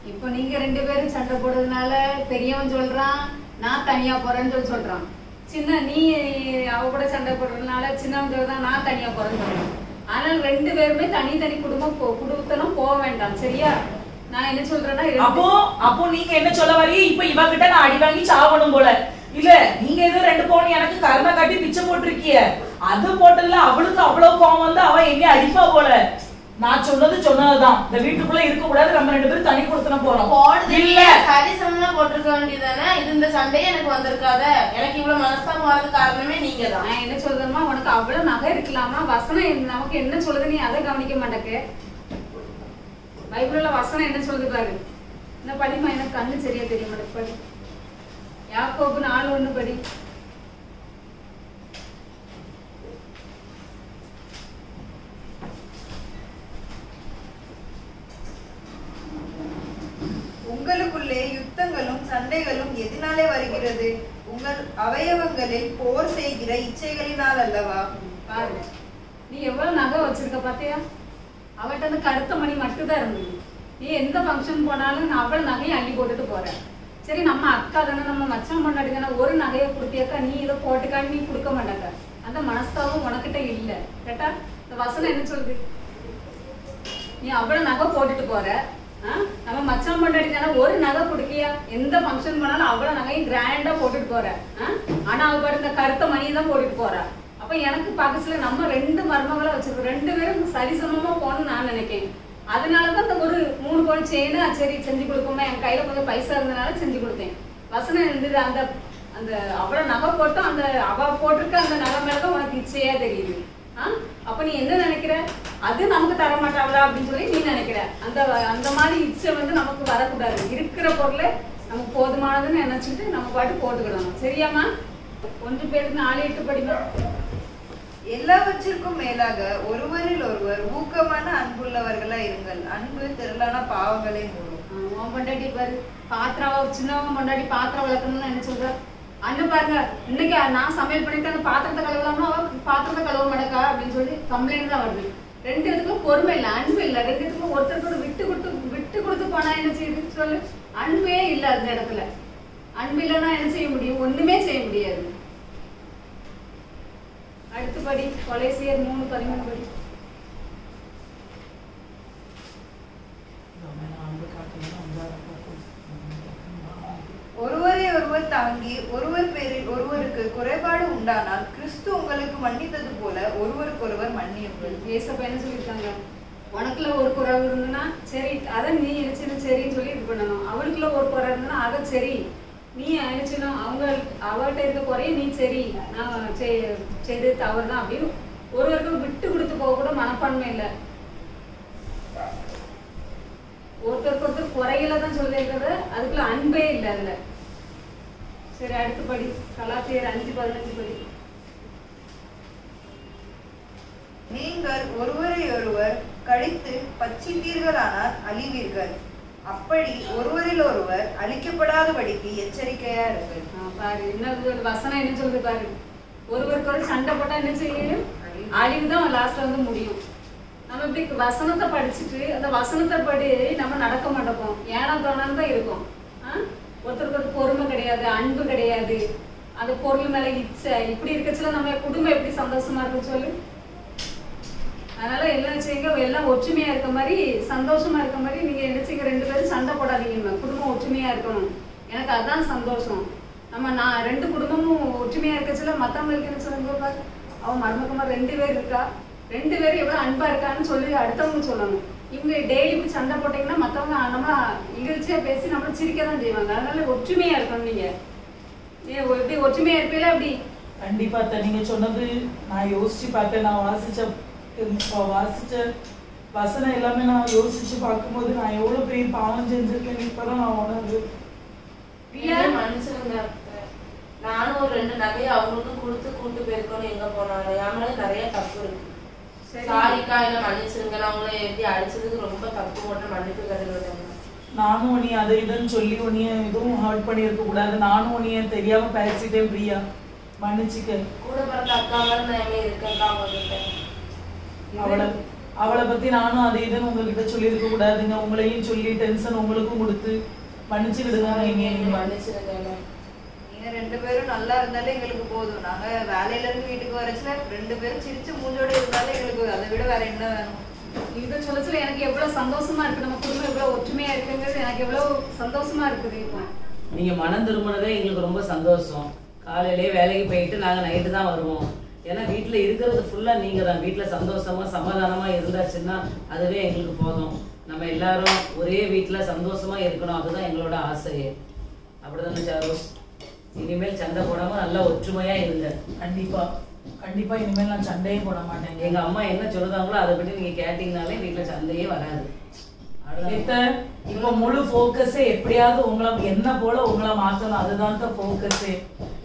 இப்போ நீங்க 2 பேரும் சண்டை போடுறதுனால பெரியவன் சொல்றான் நான் தனியா போறேன்னு சொல்றான். சின்ன நீ அவ கூட சண்டை போடுறதுனால சின்னவன் சொல்றான் நான் தனியா போறேன்னு சொல்றான். ஆனால் 2 பேருமே தனி குடும்பத்தெல்லாம் போக வேண்டாம். சரியா? நான் என்ன சொல்றேன்னா அப்போ நீங்க என்ன சொல்ல வரீங்க? இப்ப இவ கிட்ட நான் அடி வாங்கி சாவணும் போல. இல்ல நீங்க ஏதோ 2 பவுன் எனக்கு கருணை காட்டி பிச்சை போட்டிருக்கிய. அது போட்டதுல அவளுக்கு அவ்வளவு கோவம் வந்து அவ என்ன அடிப்பா போல. நான் சொன்னதுதான். இந்த வீட்டுக்குள்ள இருக்க கூடாது. நம்ம 2 பேரும் தனி கொடுத்தன போறோம். இல்ல சரி சமமா போட்டுருக்க வேண்டியதானே. இது இந்த சண்டையே எனக்கு வந்திருக்காத. எனக்கு இவ்வளவு மனஸ்தாபம் வரது காரணமே நீங்க தான். நான் என்ன சொல்றேன்னா உனக்கு அவ்வளவு நகை இருக்கலாமா? வசனம் நமக்கு என்ன சொல்லுது நீ அதை கவனிக்க மாட்டேக்கு. பைபிள்ல வசனம் என்ன சொல்லுது பாரு. இந்த படிமா எனக்கு கண்ணு சரியா தெரிய மாட்டேங்குது. படி யாக்கோபு 4:1 படி. உங்களுக்குள்ளே யுத்தங்களும் சண்டைகளும் எதனாலே வருகிறது? உங்கள் அவயவங்களில் போர் செய்கிற இச்சைகளினால் அல்லவா? பாரு நீ எவ்வளவு நகை வச்சிருக்க பாத்தியா? அவட்ட அந்த கருத்த மணி மட்டும் தான் இருந்தது. நீ எந்த ஃபங்க்ஷன் போனாலும் நான் அவள் நகையை அள்ளி போட்டுட்டு போறேன். சரி நம்ம அக்கா தானே நம்ம மச்சான் பொண்டாட்டி தானே ஒரு நகையை கொடுத்தியாக்கா நீ இதை போட்டுக்கான்னு நீ கொடுக்க மாட்டாங்க. அந்த மனஸ்தாபம் உனக்கிட்ட இல்ல. கேட்டா இந்த வசனம் என்ன சொல்லுது? நீ அவ்வளவு நகை போட்டுட்டு போற. நம்ம மச்சான் பொண்டாட்டி தானே ஒரு நகை கொடுக்கியா? எந்த ஃபங்க்ஷன் போனாலும் அவ்வளவு நகையும் கிராண்டா போட்டுட்டு போற. ஆனா அவ பாரு இந்த கருத்த மணியை தான் போட்டுட்டு போற. அப்ப எனக்கு பக்கத்துல நம்ம 2 மருமகளை வச்சிருக்கோம். 2 பேரும் சரிசமமா போகணும்னு நான் நினைக்கிறேன். அதனாலதான் இந்த ஒரு 3 பவுன் செயினா சரி செஞ்சு கொடுப்போமா. என் கையில கொஞ்சம் பைசா இருந்தனால செஞ்சு கொடுத்தேன். வசனம் இருந்தது. அந்த அந்த அவ்வளவு நகை போட்டும் அந்த அவ போட்டிருக்க அந்த நகை மேலதான் உனக்கு இச்சையா தெரியுது. அப்ப நீ என்ன நினைக்கிற? அது நமக்கு தர மாட்டாங்களா அப்படின்னு சொல்லி நீ நினைக்கிற. அந்த அந்த மாதிரி இச்சை வந்து நமக்கு வரக்கூடாது. இருக்கிற பொருளை நமக்கு போதுமானதுன்னு நினைச்சிட்டு நம்ம பாட்டு போட்டுக்கிடணும். சரியாம்மா? 1 பேருக்கு 4 8 படிமா. எல்லாவற்றிற்கும் மேலாக ஒருவரில் ஒருவர் ஊக்கமான அன்புள்ளவர்களா இருங்கள். அன்பு திரளான பாவங்களை மூடும். உன் பொண்டாட்டி பாரு, பாத்திரம் சின்னவங்க பொண்டாட்டி பாத்திரம் வளர்க்கணும்னு என்ன சொல்ற? அண்ணன் பாருங்க, இன்னைக்கு நான் சமையல் பண்ணிட்டு அந்த பாத்திரத்தை கழுவலாம்னா அவ பாத்திரத்தை கழுவ மாட்டேக்கா அப்படின்னு சொல்லி கம்ப்ளைண்ட் தான் வருது. 2 பேத்துக்கும் பொறுமை இல்லை, அன்பு இல்லை. 2 பேத்துக்கும் ஒருத்தருக்கு விட்டு கொடுத்து போனா என்ன செய்யுது சொல்லு? அன்பே இல்லை அந்த இடத்துல. அன்பு இல்லைன்னா என்ன செய்ய முடியும்? ஒண்ணுமே செய்ய முடியாது. அடுத்து படி, கொலைசியர் 3:13 படி. ஒருவரை ஒருவர் தாங்கி ஒருவர் பேரில் ஒருவருக்கு குறைபாடு உண்டானால் கிறிஸ்து உங்களுக்கு மன்னித்தது போல ஒருவருக்கொருவர் மன்னியுங்கள். ஏசப்பா என்ன சொல்லியிருக்காங்க? உனக்குள்ள ஒரு குறை இருந்ததுன்னா சரி, அதை நீ நினைச்சுன்னு சரின்னு சொல்லி இது பண்ணணும். அவளுக்குள்ள ஒரு குறை இருந்ததுன்னா அதை சரி நீ நினைச்சணும். அவர்கிட்ட இருக்க குறைய நீ சரி, நான் செய்து தவறு தான் அப்படின்னு ஒருவருக்கு விட்டு கொடுத்து போக கூட மனப்பான்மை இல்லை. ஒருத்தருக்கு ஒருத்தர் குறையில தான் சொல்லியிருக்கிறது, அதுக்குள்ள அன்பே இல்லை அதுல. சரி, அடுத்து படி, கலாத்தியர் 5:15 படி. நீங்கள் ஒருவரை ஒருவர் கடித்து பட்சித்தீர்களானால் அழிவீர்கள். அப்படி ஒருவரில் ஒருவர் அழிக்கப்படாதபடிக்கு எச்சரிக்கையா இருங்கள். பாரு என்ன வசனம் என்ன சொல்லுது பாரு. ஒருவருக்கு ஒரு சண்டை போட்டா என்ன செய்யும்? அழிவுதான் லாஸ்ட்ல வந்து முடியும். நம்ம இப்படி வசனத்தை படிச்சுட்டு அந்த வசனத்தை படி நம்ம நடக்க மாட்டோம். ஏனா தோணான்னு தான் இருக்கும். ஒருத்தருக்கு ஒரு பொறுமை கிடையாது, அன்பு கிடையாது, அந்த பொருள் மேல இச்சை, இப்படி இருக்கச்சுல நம்ம குடும்பம் எப்படி சந்தோஷமா இருக்குன்னு சொல்லு. அதனால எல்லாம் செய்யுங்க, எல்லாம் ஒற்றுமையா இருக்க மாதிரி சந்தோஷமா இருக்க மாதிரி நீங்க என்ன செய்யுங்க, 2 பேரும் சண்டை போடாதீங்க. குடும்பம் ஒற்றுமையா இருக்கணும், எனக்கு அதுதான் சந்தோஷம். நான் 2 குடும்பமும் ஒற்றுமையா இருக்கச்சுல மத்தவங்களுக்கு என்ன சொல்லுங்க, அவன் மருமகமா 2 பேர் இருக்கா, 2 பேரும் எவ்வளவு அன்பா இருக்கான்னு சொல்லி அடுத்தவங்க சொல்லணும். இவங்க டெய்லி இப்படி சண்டை போட்டீங்கன்னா மத்தவங்க நம்ம இகழ்ச்சியா பேசி நம்ம சிரிக்க தான் செய்வாங்க. அதனால ஒற்றுமையா இருக்கணும். நீங்க எப்படி ஒற்றுமையா இருப்பீங்களா? அப்படி கண்டிப்பா நீங்க சொன்னது நான் யோசிச்சு பார்த்தேன். நான் வாசிச்ச வசனம் எல்லாமே நான் யோசிச்சு பார்க்கும்போது நான் எவ்வளவு பெரிய பாவம் செஞ்சிருக்கேன் இப்பதான் நான் உணர்வு. மனுஷனுங்க, நானும் ஒரு 2 நகையை அவங்களுக்கும் கொடுத்து கூட்டு போயிருக்கோன்னு எங்க போனாங்க. என் மேல நிறைய தப்பு இருக்கு. சாரிக்கா, இல்ல மன்னிச்சிருங்க, நான் உங்களை எப்படி அடிச்சதுக்கு ரொம்ப தப்பு போட்டு மன்னிப்பு கருதுறேன். நானும் உன்னை அதை இதுன்னு சொல்லி உன்னைய எதுவும் ஹர்ட் பண்ணியிருக்க கூடாது. நானும் உன்னைய தெரியாம பேசிட்டேன் பிரியா, மன்னிச்சுக்க. கூட பிறந்த அக்கா மாதிரி நான் இருக்கேன். அவளை பத்தி நானும் அதை இதுன்னு உங்ககிட்ட சொல்லியிருக்க கூடாதுங்க. உங்களையும் சொல்லி டென்ஷன் உங்களுக்கும் கொடுத்து மன்னிச்சுக்கிடுங்க. மன்னிச்சிருங்க. நீங்க 2 பேரும் நல்லா இருந்தாலே எங்களுக்கு போதும். நாங்க வேலையில இருந்து வீட்டுக்கு வரச்சுல 2 பேரும் சிரிச்சு மூஞ்சோட இருந்தாலே எங்களுக்கு அதை விட வேற என்ன வேணும்? இதை சொல்லச்சுல எனக்கு எவ்வளவு சந்தோஷமா இருக்கு. நம்ம குடும்பம் எவ்வளவு ஒற்றுமையா இருக்குங்கிறது எனக்கு எவ்வளவு சந்தோஷமா இருக்குது. இப்போ நீங்க மனம் திரும்பினதே எங்களுக்கு ரொம்ப சந்தோஷம். காலையிலேயே வேலைக்கு போயிட்டு நாங்க நைட்டு தான் வருவோம். ஏன்னா வீட்டுல இருக்கிறது ஃபுல்லா நீங்க தான். வீட்டுல சந்தோஷமா சமாதானமா இருந்தாச்சுன்னா அதுவே எங்களுக்கு போதும். நம்ம எல்லாரும் ஒரே வீட்டுல சந்தோஷமா இருக்கணும், அதுதான் எங்களோட ஆசையே. அப்படிதானே சாரோஸ்? இனிமேல் சண்டை போடாம நல்லா ஒற்றுமையா இருங்க. கண்டிப்பா கண்டிப்பா இனிமேல் நான் சண்டையே போட மாட்டேன். எங்க அம்மா என்ன சொல்லுதாங்களோ அதை பற்றி நீங்க கேட்டீங்கனாலே வீட்டுல சண்டையே வராது. இப்ப முழு போக்கஸே எப்படியாவது உங்களை என்ன போல உங்களை மாத்தணும், அதுதான் போக்கஸே.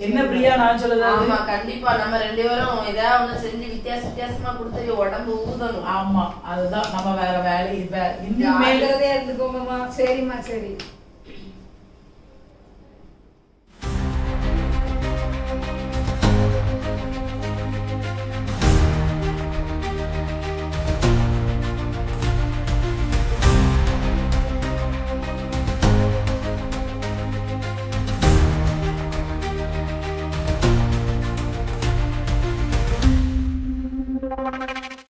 என்ன பிரியா நான் சொல்லுது? ஆமா, கண்டிப்பா நம்ம 2 பேரும் ஏதாவது ஒண்ணு செஞ்சு வித்தியாசமா கொடுத்து உடம்பு ஊதணும். ஆமா, அதுதான் நம்ம வேற வேலை. இப்ப இனிமேல் இருந்துக்கோங்கம்மா. சரிம்மா, சரி.